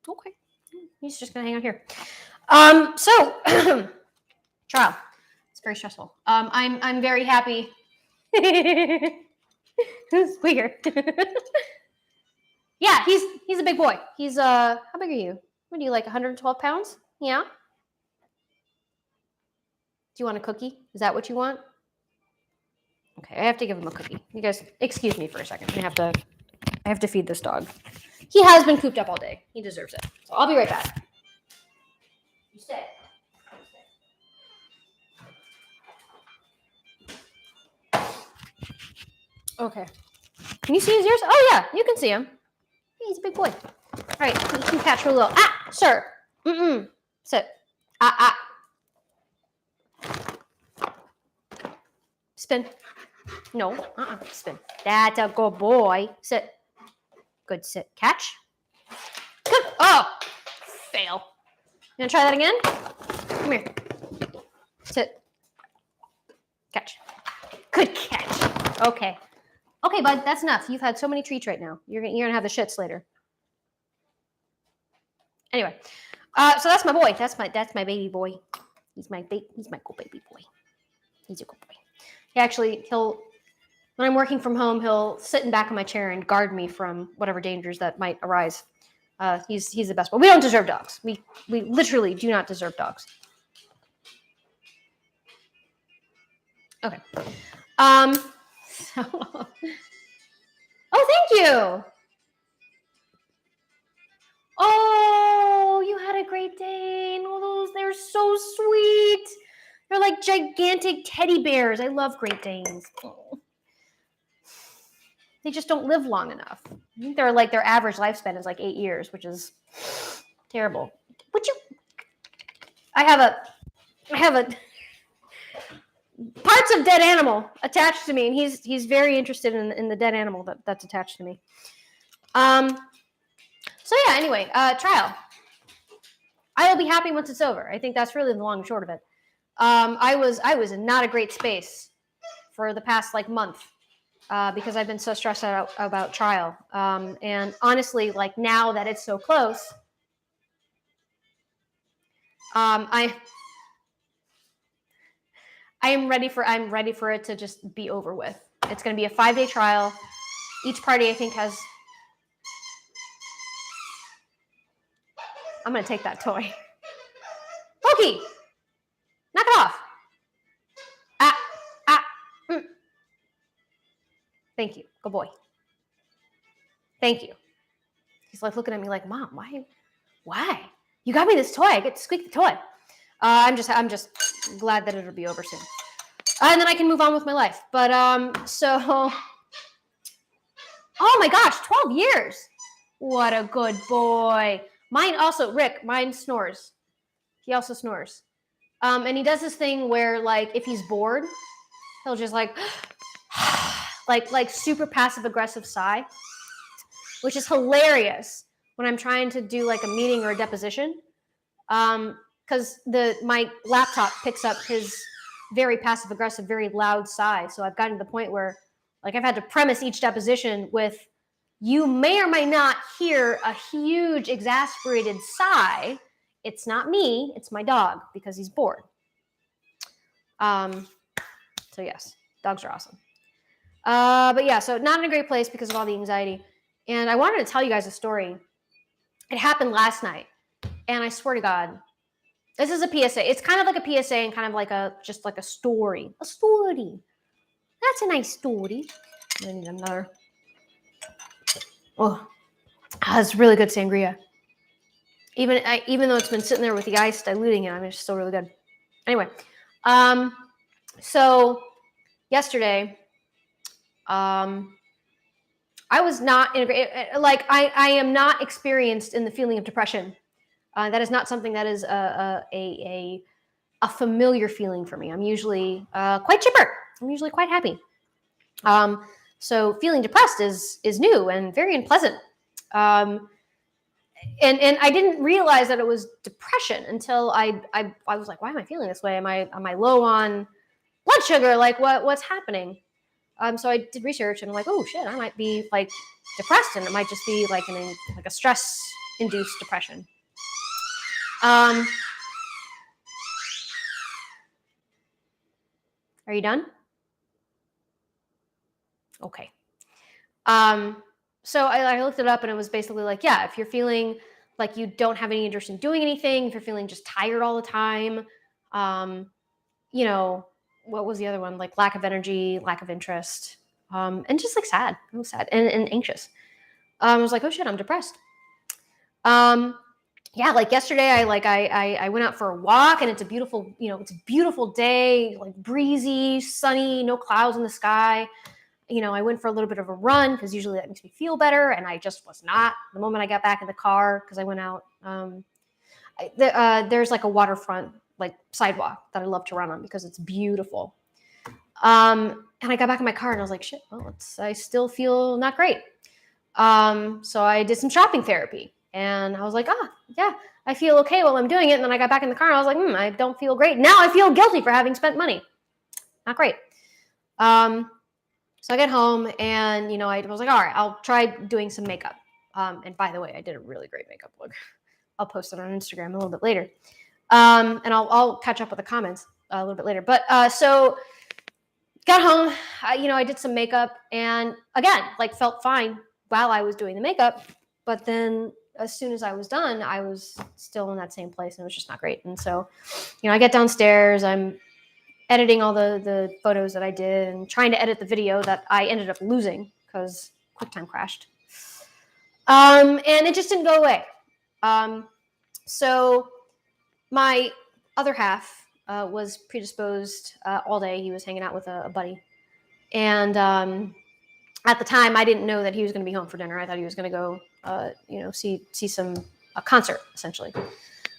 Okay. He's just gonna hang out here. So trial. It's very stressful. I'm very happy. It's weird. Yeah, he's a big boy. He's how big are you? What are you, like 112 pounds? Yeah. Do you want a cookie? Is that what you want? Okay, I have to give him a cookie. You guys, excuse me for a second. I have to feed this dog. He has been cooped up all day. He deserves it. So I'll be right back. You stay. Okay. Can you see his ears? Oh yeah, you can see him. He's a big boy. All right, you can catch her a little. Sir. Sit. Spin. No. Spin. That's a good boy. Sit. Good. Sit. Catch. Good. Oh, fail. You gonna try that again? Come here. Sit. Catch. Good catch. Okay. Okay, bud. That's enough. You've had so many treats right now. You're gonna have the shits later. Anyway, so that's my boy. That's my baby boy. He's my good baby boy. He's a good boy. When I'm working from home, he'll sit in back of my chair and guard me from whatever dangers that might arise. He's the best boy. We don't deserve dogs. We literally do not deserve dogs. Okay. Oh, thank you. Oh, you had a Great Dane. Oh, they're so sweet. They're like gigantic teddy bears. I love Great Danes. Oh. They just don't live long enough. I think their average lifespan is like 8 years, which is terrible. I have a pardon parts of dead animal attached to me, and he's very interested in the dead animal that's attached to me. So yeah, anyway, trial. I will be happy once it's over. I think that's really the long and short of it. I was in not a great space for the past like month because I've been so stressed out about trial. And honestly, like now that it's so close, I'm ready for it to just be over with. It's going to be a 5-day trial. Each party, I think, has. I'm going to take that toy. Pokey, knock it off. Thank you. Good boy. Thank you. He's like looking at me like, Mom, why? You got me this toy. I get to squeak the toy. I'm just glad that it'll be over soon. And then I can move on with my life. But so, oh my gosh, 12 years. What a good boy. Mine also, Rick, mine snores. He also snores. And he does this thing where like, if he's bored, he'll just like, like super passive aggressive sigh, which is hilarious when I'm trying to do like a meeting or a deposition. Because my laptop picks up his very passive aggressive, very loud sigh. So I've gotten to the point where like I've had to premise each deposition with, you may or may not hear a huge exasperated sigh. It's not me, it's my dog because he's bored. So yes, dogs are awesome. But yeah, so not in a great place because of all the anxiety. And I wanted to tell you guys a story. It happened last night. And I swear to God, this is a PSA. It's kind of like a PSA and kind of like just like a story. A story. That's a nice story. I need another. Oh, it's really good sangria. Even though it's been sitting there with the ice diluting it, I mean, it's still really good. Anyway, so yesterday, I was not in like I am not experienced in the feeling of depression. That is not something that is a familiar feeling for me. I'm usually quite chipper. I'm usually quite happy. So feeling depressed is new and very unpleasant. And I didn't realize that it was depression until I was like, why am I feeling this way? Am I low on blood sugar? Like what's happening? So I did research and I'm like, oh shit, I might be like depressed, and it might just be like a stress induced depression. Are you done? Okay. So I looked it up and it was basically like, yeah, if you're feeling like you don't have any interest in doing anything, if you're feeling just tired all the time, you know, what was the other one? Like lack of energy, lack of interest, and just like sad. I was sad and anxious. I was like, oh shit, I'm depressed. Yeah, like yesterday, I went out for a walk, and it's a beautiful day, like breezy, sunny, no clouds in the sky. I went for a little bit of a run because usually that makes me feel better, and I just was not. The moment I got back in the car, because I went out, there's like a waterfront like sidewalk that I love to run on because it's beautiful. And I got back in my car and I was like, shit, well, I still feel not great. So I did some shopping therapy, and I was like, yeah, I feel okay while I'm doing it. And then I got back in the car and I was like, I don't feel great. Now I feel guilty for having spent money. Not great. So I get home and, I was like, all right, I'll try doing some makeup. And by the way, I did a really great makeup look. I'll post it on Instagram a little bit later. And I'll catch up with the comments a little bit later. But so got home, I did some makeup, and again, like felt fine while I was doing the makeup. But then as soon as I was done, I was still in that same place, and it was just not great. And so, I get downstairs, I'm editing all the photos that I did and trying to edit the video that I ended up losing because QuickTime crashed. And it just didn't go away. So my other half was predisposed all day. He was hanging out with a buddy. And at the time, I didn't know that he was going to be home for dinner. I thought he was going to go, see a concert, essentially.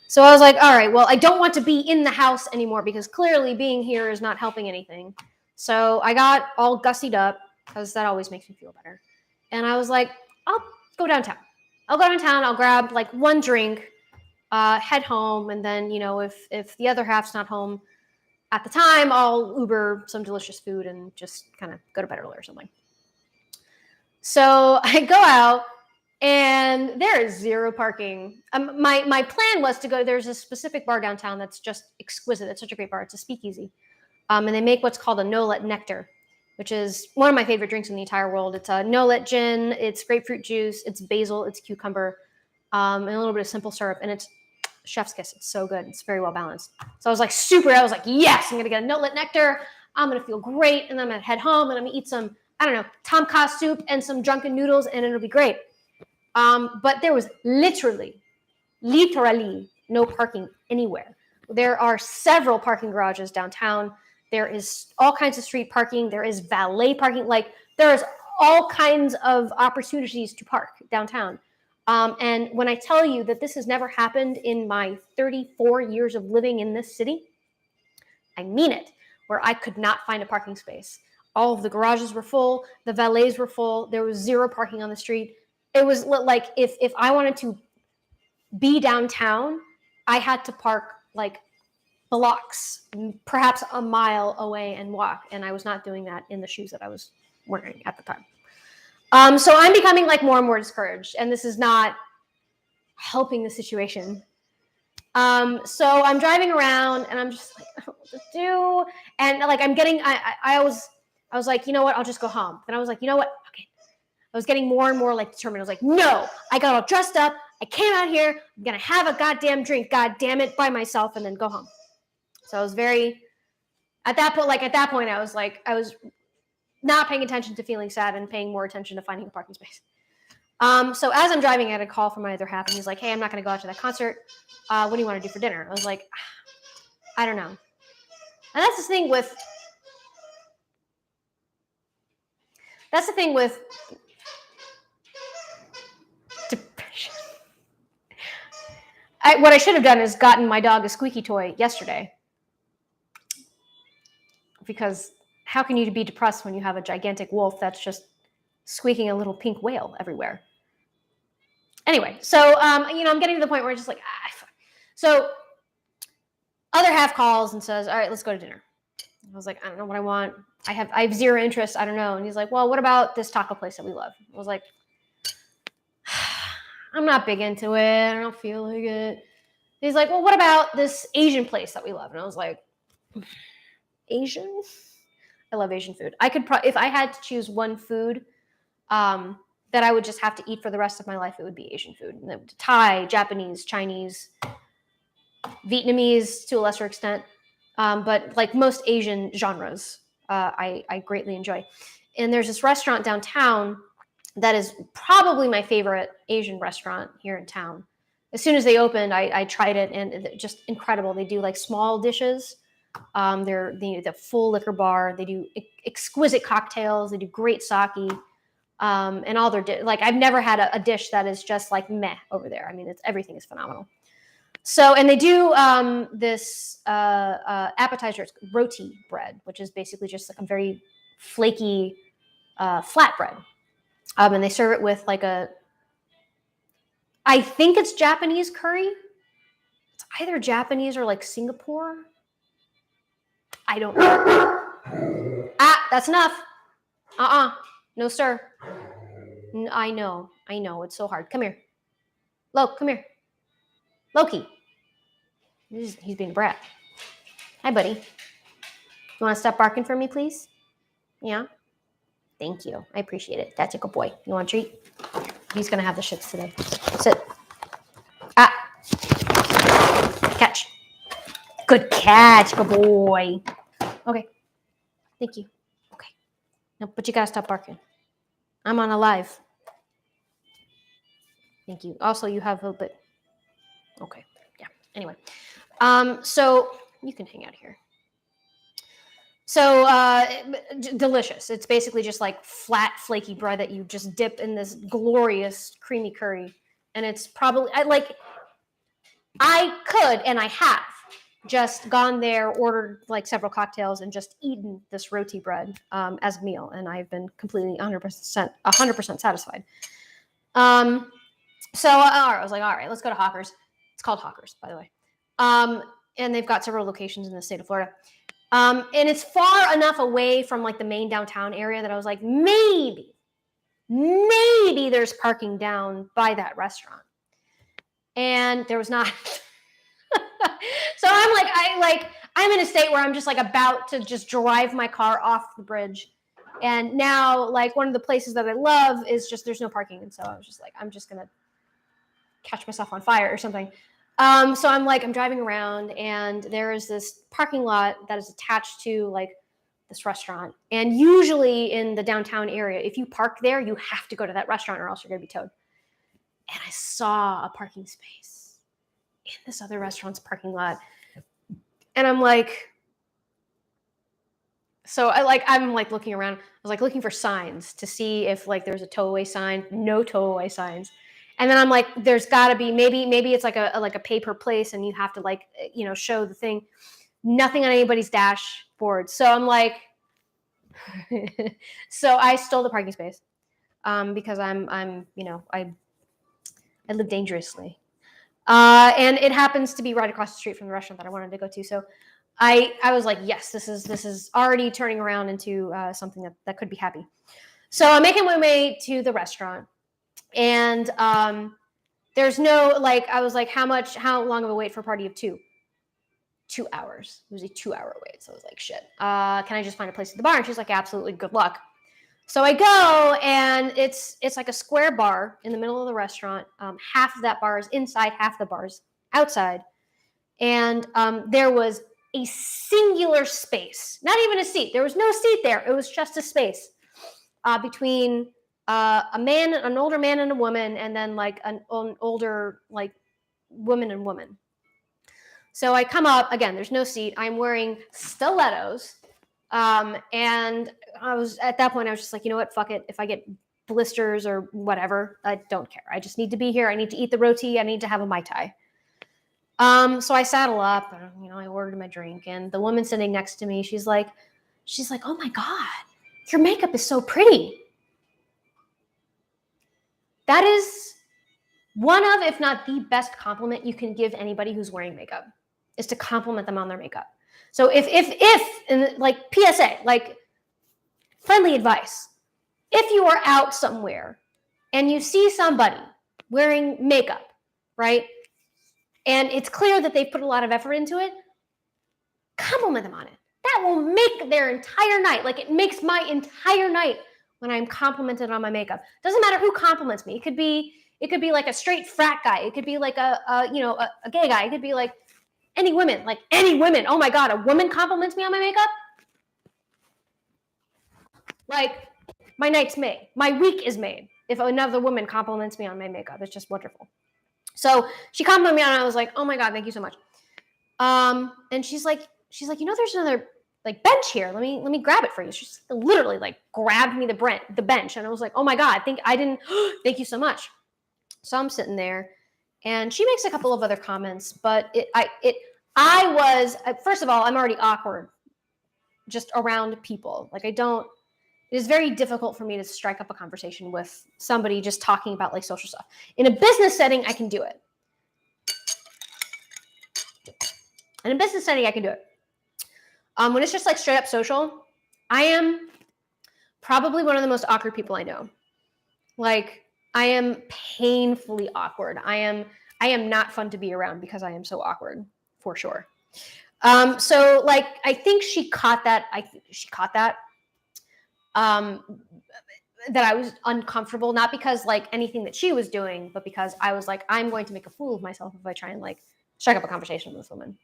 So I was like, all right, well, I don't want to be in the house anymore because clearly being here is not helping anything. So I got all gussied up because that always makes me feel better. And I was like, I'll go downtown. I'll grab like one drink, head home, and then if the other half's not home at the time, I'll Uber some delicious food and just kind of go to bed early or something. So I go out, and there is zero parking. My plan was to go. There's a specific bar downtown that's just exquisite. It's such a great bar. It's a speakeasy, and they make what's called a no-let nectar, which is one of my favorite drinks in the entire world. It's a no-let gin. It's grapefruit juice. It's basil. It's cucumber, and a little bit of simple syrup, and it's chef's kiss. It's so good. It's very well balanced. So I was like I was like, yes, I'm gonna get a no-let nectar. I'm gonna feel great, and then I'm gonna head home and I'm gonna eat some, I don't know, tom kha soup and some drunken noodles, and it'll be great. But there was literally no parking anywhere. There are several parking garages downtown. There is all kinds of street parking. There is valet parking. Like, there is all kinds of opportunities to park downtown. And when I tell you that this has never happened in my 34 years of living in this city, I mean it, where I could not find a parking space. All of the garages were full. The valets were full. There was zero parking on the street. It was like if I wanted to be downtown, I had to park like blocks, perhaps a mile away, and walk. And I was not doing that in the shoes that I was wearing at the time. So I'm becoming like more and more discouraged, and this is not helping the situation. So I'm driving around, and I'm just like, I don't know what to do. And like I was like, you know what? I'll just go home. And I was like, you know what? Okay. I was getting more and more like determined. I was like, no, I got all dressed up. I came out here. I'm going to have a goddamn drink, god damn it, by myself, and then go home. So I was at that point, I was not paying attention to feeling sad and paying more attention to finding a parking space. So as I'm driving, I had a call from my other half, and he's like, hey, I'm not going to go out to that concert. What do you want to do for dinner? I was like, I don't know. And that's the thing with depression. What I should have done is gotten my dog a squeaky toy yesterday. Because how can you be depressed when you have a gigantic wolf that's just squeaking a little pink whale everywhere? Anyway, so I'm getting to the point where it's just like, So other half calls and says, all right, let's go to dinner. I was like, I don't know what I want. I have zero interest. I don't know. And he's like, well, what about this taco place that we love? I was like, I'm not big into it. I don't feel like it. He's like, well, what about this Asian place that we love? And I was like, Asian? I love Asian food. I could if I had to choose one food that I would just have to eat for the rest of my life, it would be Asian food. Thai, Japanese, Chinese, Vietnamese to a lesser extent. But like most Asian genres, I greatly enjoy. And there's this restaurant downtown that is probably my favorite Asian restaurant here in town. As soon as they opened, I tried it, and it's just incredible. They do like small dishes. They're the full liquor bar. They do exquisite cocktails. They do great sake, and all their like I've never had a dish that is just like meh over there. I mean, everything is phenomenal. So, and they do this appetizer. It's roti bread, which is basically just like a very flaky flatbread, and they serve it with like I think it's Japanese curry. It's either Japanese or like Singapore. I don't know. That's enough. No, sir. I know. It's so hard. Come here. Loki, come here. Loki. He's being a brat. Hi, buddy. You want to stop barking for me, please? Yeah? Thank you. I appreciate it. That's a good boy. You want a treat? He's going to have the shits today. Sit. Catch. Good catch. Good boy. Okay. Thank you. Okay. No, but you got to stop barking. I'm on a live. Thank you. Also, you have a little bit. Okay. Yeah. Anyway. So you can hang out here. So delicious. It's basically just like flat, flaky bread that you just dip in this glorious creamy curry. And it's probably I could, and I have just gone there, ordered like several cocktails, and just eaten this roti bread as a meal, and I've been completely 100% satisfied. So I was like, all right, let's go to Hawkers. It's called Hawkers, by the way. And they've got several locations in the state of Florida. And it's far enough away from like the main downtown area that I was like, maybe there's parking down by that restaurant. And there was not. So I'm in a state where I'm just like about to just drive my car off the bridge. And now like one of the places that I love is just there's no parking. And so I was just like, I'm just gonna catch myself on fire or something. So I'm driving around, and there is this parking lot that is attached to like this restaurant. And usually in the downtown area, if you park there, you have to go to that restaurant or else you're gonna be towed. And I saw a parking space in this other restaurant's parking lot. And I'm like, I'm looking around. I was like looking for signs to see if like there's a tow away sign. No tow away signs. And then I'm like, there's got to be maybe it's like a paper place, and you have to like show the thing. Nothing on anybody's dashboard. So I'm like, so I stole the parking space because I live dangerously, and it happens to be right across the street from the restaurant that I wanted to go to. So I was like, yes, this is already turning around into something that could be happy. So I'm making my way to the restaurant. And there's no I was like, how long of a wait for a party of 2 hours? It was a 2-hour wait. So I was like, shit, can I just find a place at the bar? And she's like, absolutely, good luck. So I go, and it's like a square bar in the middle of the restaurant. Half of that bar is inside, half the bar is outside. And there was a singular space, not even a seat. There was no seat there. It was just a space between an older man and a woman, and then like an older like woman and woman. So I come up again. There's no seat. I'm wearing stilettos, and I was at that point. I was just like, you know what? Fuck it. If I get blisters or whatever, I don't care. I just need to be here. I need to eat the roti. I need to have a Mai Tai. So I saddle up, and I ordered my drink, and the woman sitting next to me, she's like, oh my God, your makeup is so pretty. That is one of, if not the best compliment you can give anybody who's wearing makeup, is to compliment them on their makeup. So if and like PSA, like friendly advice, if you are out somewhere and you see somebody wearing makeup, right? And it's clear that they've put a lot of effort into it, compliment them on it. That will make their entire night. Like it makes my entire night when I'm complimented on my makeup. Doesn't matter who compliments me. It could be like a straight frat guy. It could be like a gay guy. It could be like any women. Oh my God, a woman compliments me on my makeup. Like my night's made. My week is made if another woman compliments me on my makeup. It's just wonderful. So she complimented me on it. I was like, oh my God, thank you so much. And she's like, there's another like bench here. Let me grab it for you. She literally like grabbed me the bench, and I was like, oh my God, thank you so much. So I'm sitting there, and she makes a couple of other comments, but I was first of all, I'm already awkward just around people. Like it is very difficult for me to strike up a conversation with somebody just talking about like social stuff. In a business setting, I can do it. When it's just like straight up social, I am probably one of the most awkward people I know. Like I am painfully awkward. I am not fun to be around because I am so awkward, for sure. So like I think she caught that. That I was uncomfortable, not because like anything that she was doing, but because I was like, I'm going to make a fool of myself if I try and like strike up a conversation with this woman.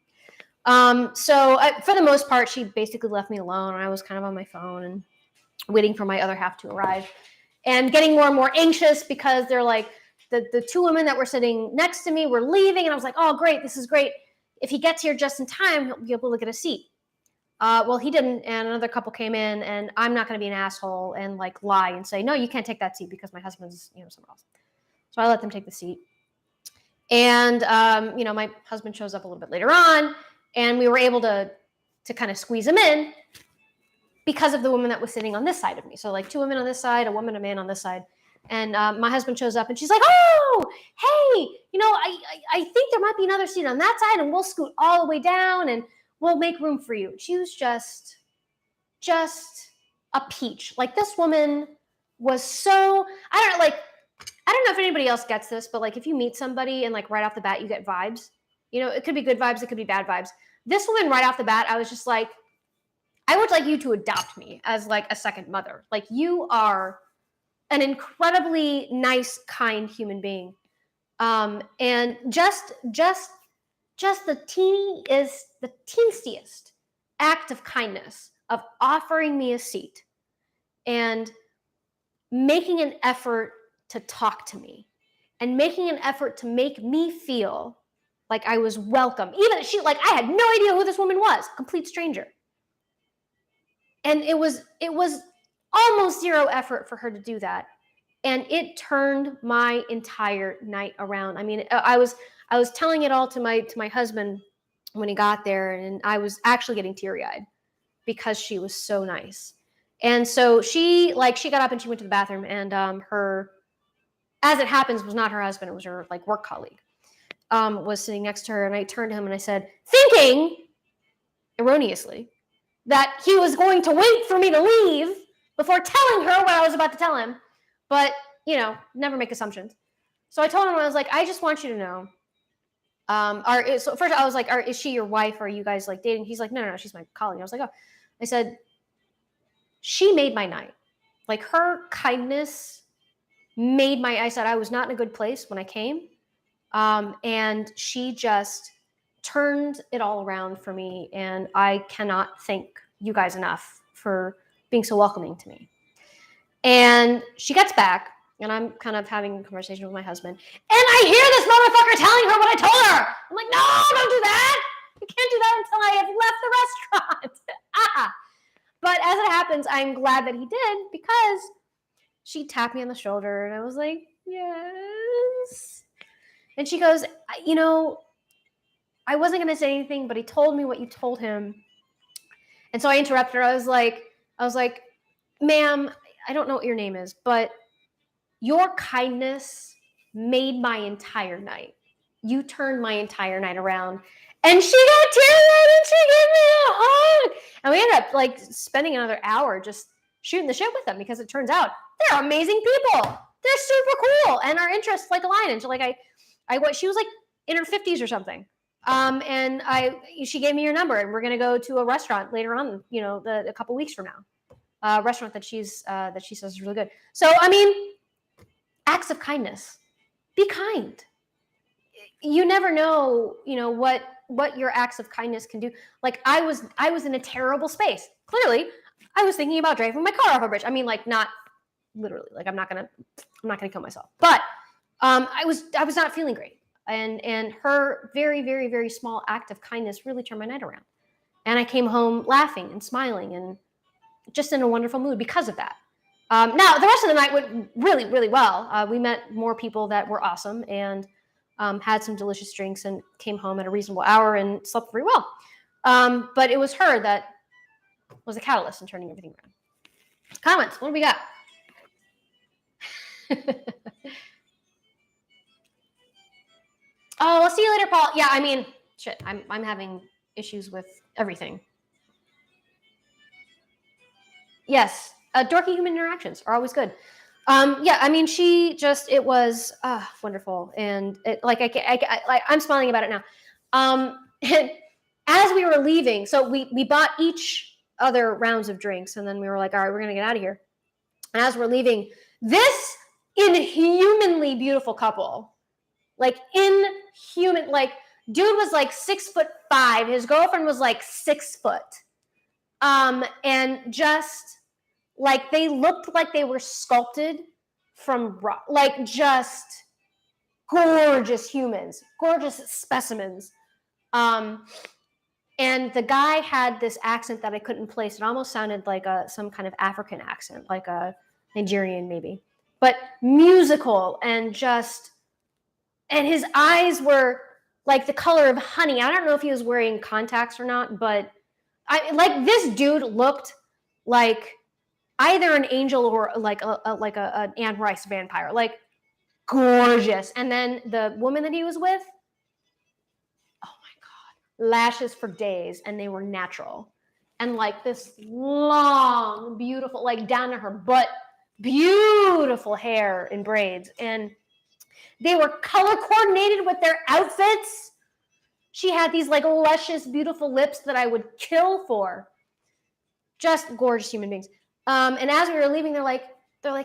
So for the most part, she basically left me alone, and I was kind of on my phone and waiting for my other half to arrive, and getting more and more anxious because they're like the two women that were sitting next to me were leaving, and I was like, oh great, this is great. If he gets here just in time, he'll be able to get a seat. Well, he didn't, and another couple came in, and I'm not going to be an asshole and like lie and say, no, you can't take that seat because my husband's somewhere else. So I let them take the seat. And my husband shows up a little bit later on, And we were able to kind of squeeze him in because of the woman that was sitting on this side of me. So like 2 women on this side, a woman, a man on this side. And my husband shows up and she's like, oh, hey, I think there might be another seat on that side and we'll scoot all the way down and we'll make room for you. She was just a peach. Like this woman was so, I don't know if anybody else gets this, but like if you meet somebody and like right off the bat, you get vibes, it could be good vibes, it could be bad vibes. This woman right off the bat, I was just like, I would like you to adopt me as like a second mother. Like you are an incredibly nice, kind human being. And just the teensiest act of kindness of offering me a seat and making an effort to talk to me and making an effort to make me feel like I was welcome. Even I had no idea who this woman was, complete stranger. And it was almost zero effort for her to do that. And it turned my entire night around. I mean, I was telling it all to my husband when he got there, and I was actually getting teary-eyed because she was so nice. And so she got up and she went to the bathroom, and her, as it happens, was not her husband, it was her like work colleague, was sitting next to her. And I turned to him and I said, thinking erroneously that he was going to wait for me to leave before telling her what I was about to tell him. But, never make assumptions. So I told him, I was like, I just want you to know. So first I was like, is she your wife? Or are you guys like dating? He's like, no, she's my colleague. I was like, oh. I said, she made my night. Like her kindness I said I was not in a good place when I came. And she just turned it all around for me. And I cannot thank you guys enough for being so welcoming to me. And she gets back, and I'm kind of having a conversation with my husband. And I hear this motherfucker telling her what I told her. I'm like, no, don't do that. You can't do that until I have left the restaurant. But as it happens, I'm glad that he did, because she tapped me on the shoulder, and I was like, yes. And she goes, I wasn't going to say anything, but he told me what you told him. And so I interrupted her. I was like, ma'am, I don't know what your name is, but your kindness made my entire night. You turned my entire night around. And she got teary-eyed and she gave me a hug. And we ended up like spending another hour just shooting the shit with them, because it turns out they're amazing people. They're super cool. And our interests like align. And she was like in her 50s or something. And she gave me your number, and we're going to go to a restaurant later on, a couple weeks from now. Restaurant that she says is really good. So, I mean, acts of kindness. Be kind. You never know, what your acts of kindness can do. Like I was in a terrible space. Clearly, I was thinking about driving my car off a bridge. I mean, like not literally. Like I'm not gonna kill myself. But I was not feeling great. And her very, very, very small act of kindness really turned my night around. And I came home laughing and smiling and just in a wonderful mood because of that. Now, the rest of the night went really, really well. We met more people that were awesome and had some delicious drinks and came home at a reasonable hour and slept very well. But it was her that was a catalyst in turning everything around. Comments, what do we got? Oh, I'll see you later, Paul. Yeah, I mean, shit, I'm having issues with everything. Yes, dorky human interactions are always good. Yeah, I mean, it was wonderful, and it, I'm smiling about it now. And as we were leaving, so we bought each other rounds of drinks, and then we were like, all right, we're gonna get out of here. And as we're leaving, this inhumanly beautiful couple, dude was like 6'5", his girlfriend was like 6 foot, and just like they looked like they were sculpted from rock, like just gorgeous humans, gorgeous specimens. And the guy had this accent that I couldn't place. It almost sounded like some kind of African accent, like a Nigerian maybe, but musical and his eyes were like the color of honey. I don't know if he was wearing contacts or not, but this dude looked like either an angel or like an Anne Rice vampire, like gorgeous. And then the woman that he was with, oh my God, lashes for days, and they were natural. And like this long, beautiful, like down to her butt, beautiful hair in braids. And they were color coordinated with their outfits. She had these like luscious, beautiful lips that I would kill for. Just gorgeous human beings. And as we were leaving, they're like,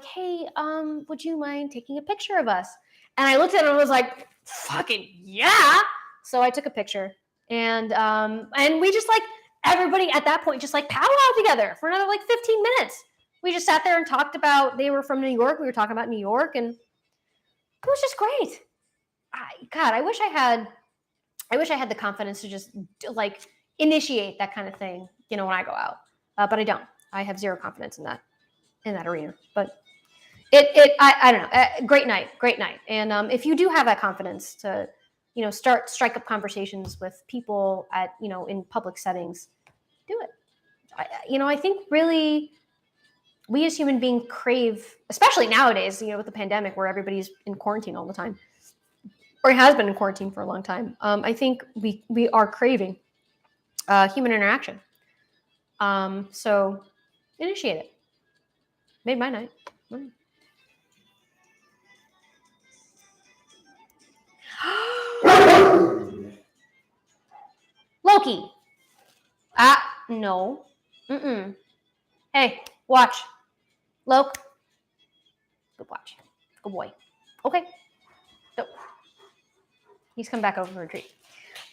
hey, would you mind taking a picture of us? And I looked at them and was like, fucking yeah. So I took a picture, and we just like, everybody at that point just like powwowed together for another like 15 minutes. We just sat there and talked about, they were from New York. We were talking about New York, and it was just great. God, I wish I had the confidence to just like initiate that kind of thing, when I go out. But I don't. I have zero confidence in that arena. But I don't know. Great night. And if you do have that confidence to, strike up conversations with people at, in public settings, do it. I think really we as human beings crave, especially nowadays, with the pandemic where everybody's in quarantine all the time, or has been in quarantine for a long time. I think we are craving human interaction. So initiate it. Made my night. Loki. No. Hey, watch. Loki. Good watch. Good boy. Okay. So, he's come back over for a treat.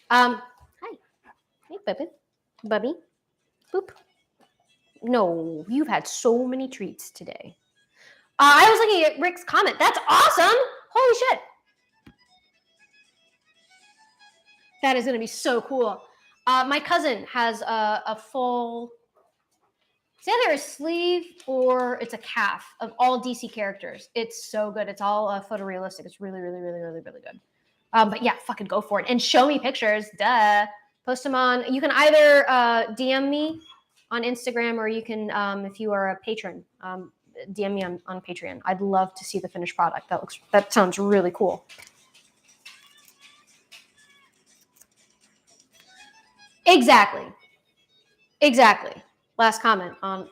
Hi. Hey, Bubby. Boop. No, you've had so many treats today. I was looking at Rick's comment. That's awesome. Holy shit. That is going to be so cool. My cousin has a full, it's either a sleeve or it's a calf of all DC characters. It's so good. It's all photorealistic. It's really, really, really, really, really good. But yeah, fucking go for it. And show me pictures. Duh. Post them on, you can either DM me on Instagram, or you can, if you are a patron, DM me on Patreon. I'd love to see the finished product. That sounds really cool. Exactly. Last comment on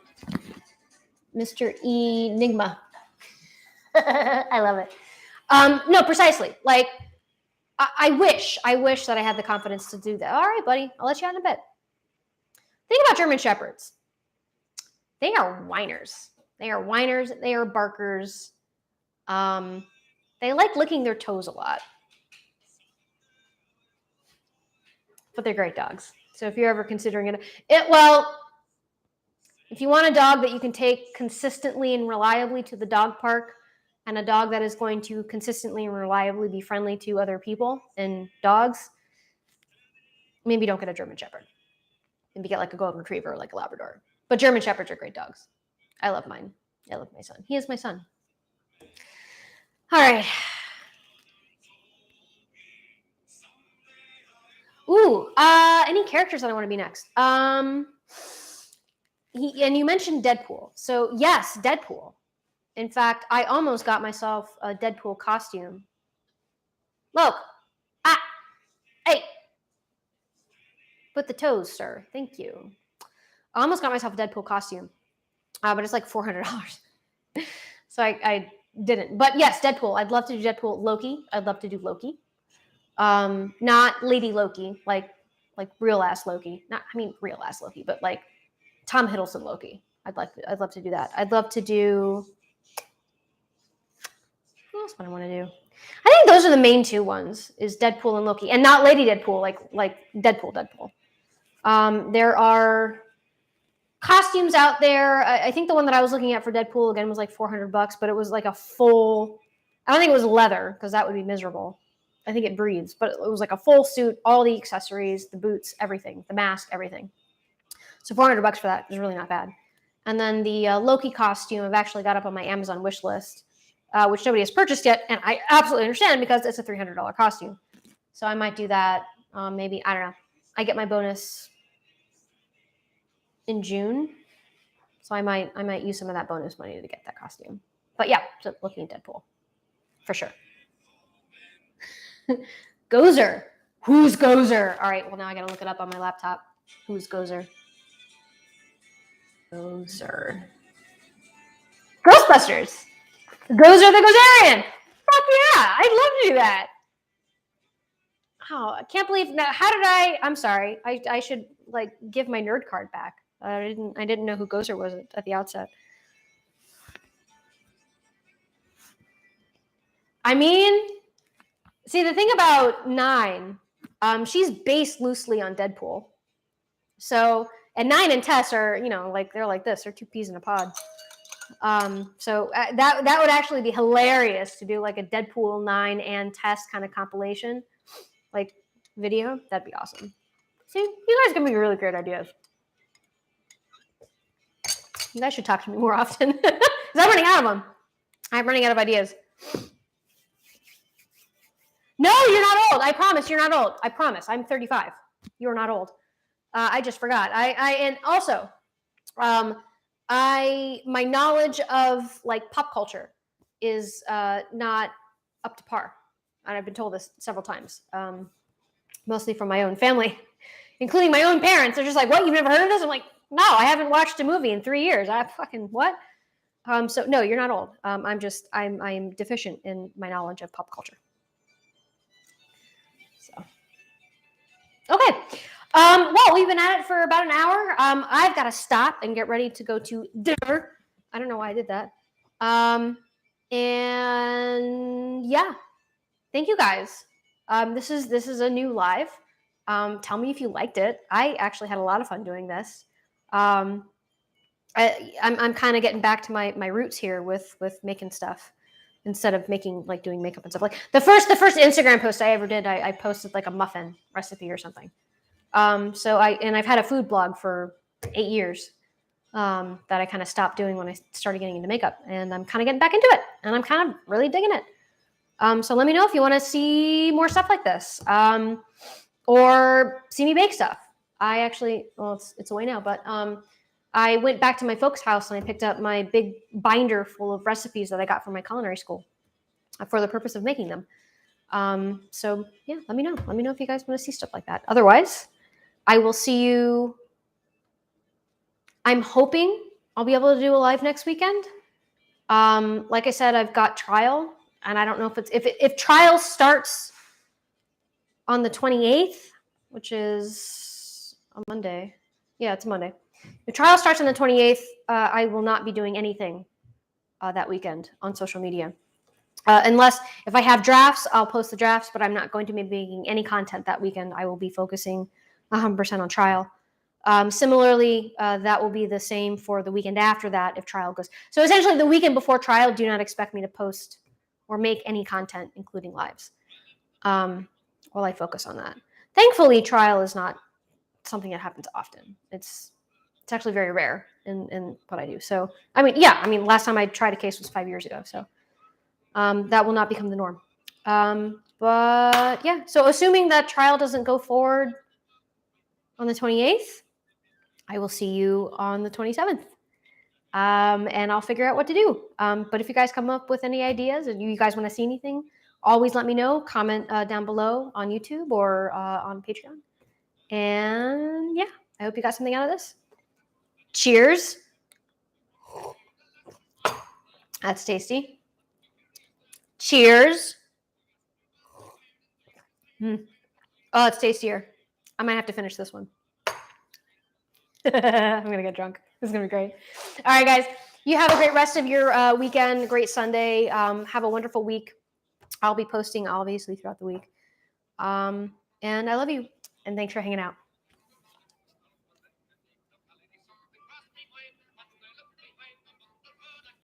Mr. Enigma. I love it. No, precisely. Like, I wish that I had the confidence to do that. All right, buddy, I'll let you out in a bit. Think about German Shepherds. They are whiners. They are barkers. They like licking their toes a lot. But they're great dogs. So if you're ever considering if you want a dog that you can take consistently and reliably to the dog park, and a dog that is going to consistently and reliably be friendly to other people and dogs, maybe don't get a German Shepherd. Maybe get like a Golden Retriever or like a Labrador. But German Shepherds are great dogs. I love mine. I love my son. He is my son. All right. Ooh, any characters that I want to be next? And you mentioned Deadpool. So yes, Deadpool. In fact, I almost got myself a Deadpool costume. Look. Hey. Put the toes, sir. Thank you. I almost got myself a Deadpool costume. But it's like $400. So I didn't. But yes, Deadpool. I'd love to do Deadpool. Loki. I'd love to do Loki. Not Lady Loki, like real ass Loki. Real ass Loki, but like Tom Hiddleston Loki. I'd love to do that. I'd love to do. What else would I want to do? I think those are the main two ones: is Deadpool and Loki, and not Lady Deadpool, like Deadpool. There are costumes out there. I think the one that I was looking at for Deadpool again was like $400, but it was like a full. I don't think it was leather because that would be miserable. I think it breathes, but it was like a full suit, all the accessories, the boots, everything, the mask, everything. So $400 for that is really not bad. And then the Loki costume I've actually got up on my Amazon wish list, which nobody has purchased yet, and I absolutely understand because it's a $300 costume. So I might do that. Maybe, I don't know. I get my bonus in June. So I might use some of that bonus money to get that costume. But yeah, so looking at Deadpool for sure. Gozer. Who's Gozer? All right, well, now I got to look it up on my laptop. Who's Gozer? Gozer. Ghostbusters. Gozer the Gozerian. Fuck yeah, I'd love to do that. Oh, I can't believe that. How did I'm sorry. I should like give my nerd card back. I didn't know who Gozer was at the outset. I mean, see, the thing about 9, she's based loosely on Deadpool. So, and 9 and Tess are, like they're like this. They're 2 peas in a pod. So that would actually be hilarious to do like a Deadpool 9 and Tess kind of compilation, like video. That'd be awesome. See, you guys give me really great ideas. You guys should talk to me more often because I'm running out of them. I'm running out of ideas. No, you're not old. I promise you're not old. I promise. I'm 35. You're not old. I just forgot. And also, my knowledge of like pop culture is not up to par, and I've been told this several times, mostly from my own family, including my own parents. They're just like, "What? You've never heard of this?" I'm like, "No, I haven't watched a movie in 3 years. I fucking what?" So no, you're not old. I'm deficient in my knowledge of pop culture. So, okay. Well, we've been at it for about an hour. I've got to stop and get ready to go to dinner. I don't know why I did that. And yeah, thank you guys. This is a new live. Tell me if you liked it. I actually had a lot of fun doing this. I'm kind of getting back to my roots here with making stuff instead of doing makeup and stuff. Like the first Instagram post I ever did, I posted like a muffin recipe or something. So I've had a food blog for 8 years that I kind of stopped doing when I started getting into makeup, and I'm kind of getting back into it, and I'm kind of really digging it. So let me know if you want to see more stuff like this, or see me bake stuff. I actually, well, it's away now, but I went back to my folks' house and I picked up my big binder full of recipes that I got from my culinary school for the purpose of making them. So yeah, let me know. Let me know if you guys want to see stuff like that. Otherwise, I will see you. I'm hoping I'll be able to do a live next weekend. Like I said, I've got trial, and I don't know if trial starts on the 28th, which is a Monday. Yeah, it's a Monday. If trial starts on the 28th, I will not be doing anything that weekend on social media. Unless if I have drafts, I'll post the drafts, but I'm not going to be making any content that weekend. I will be focusing 100% on trial. Similarly, that will be the same for the weekend after that if trial goes. So essentially the weekend before trial, do not expect me to post or make any content, including lives, while I focus on that. Thankfully, trial is not something that happens often. It's actually very rare in what I do. So, last time I tried a case was 5 years ago. So that will not become the norm. But yeah, so assuming that trial doesn't go forward on the 28th, I will see you on the 27th. And I'll figure out what to do. But if you guys come up with any ideas and you guys want to see anything, always let me know. Comment down below on YouTube or on Patreon. And yeah, I hope you got something out of this. Cheers. That's tasty. Cheers. Oh, it's tastier. I might have to finish this one. I'm going to get drunk. This is going to be great. All right, guys. You have a great rest of your weekend. Great Sunday. Have a wonderful week. I'll be posting, obviously, throughout the week. And I love you. And thanks for hanging out.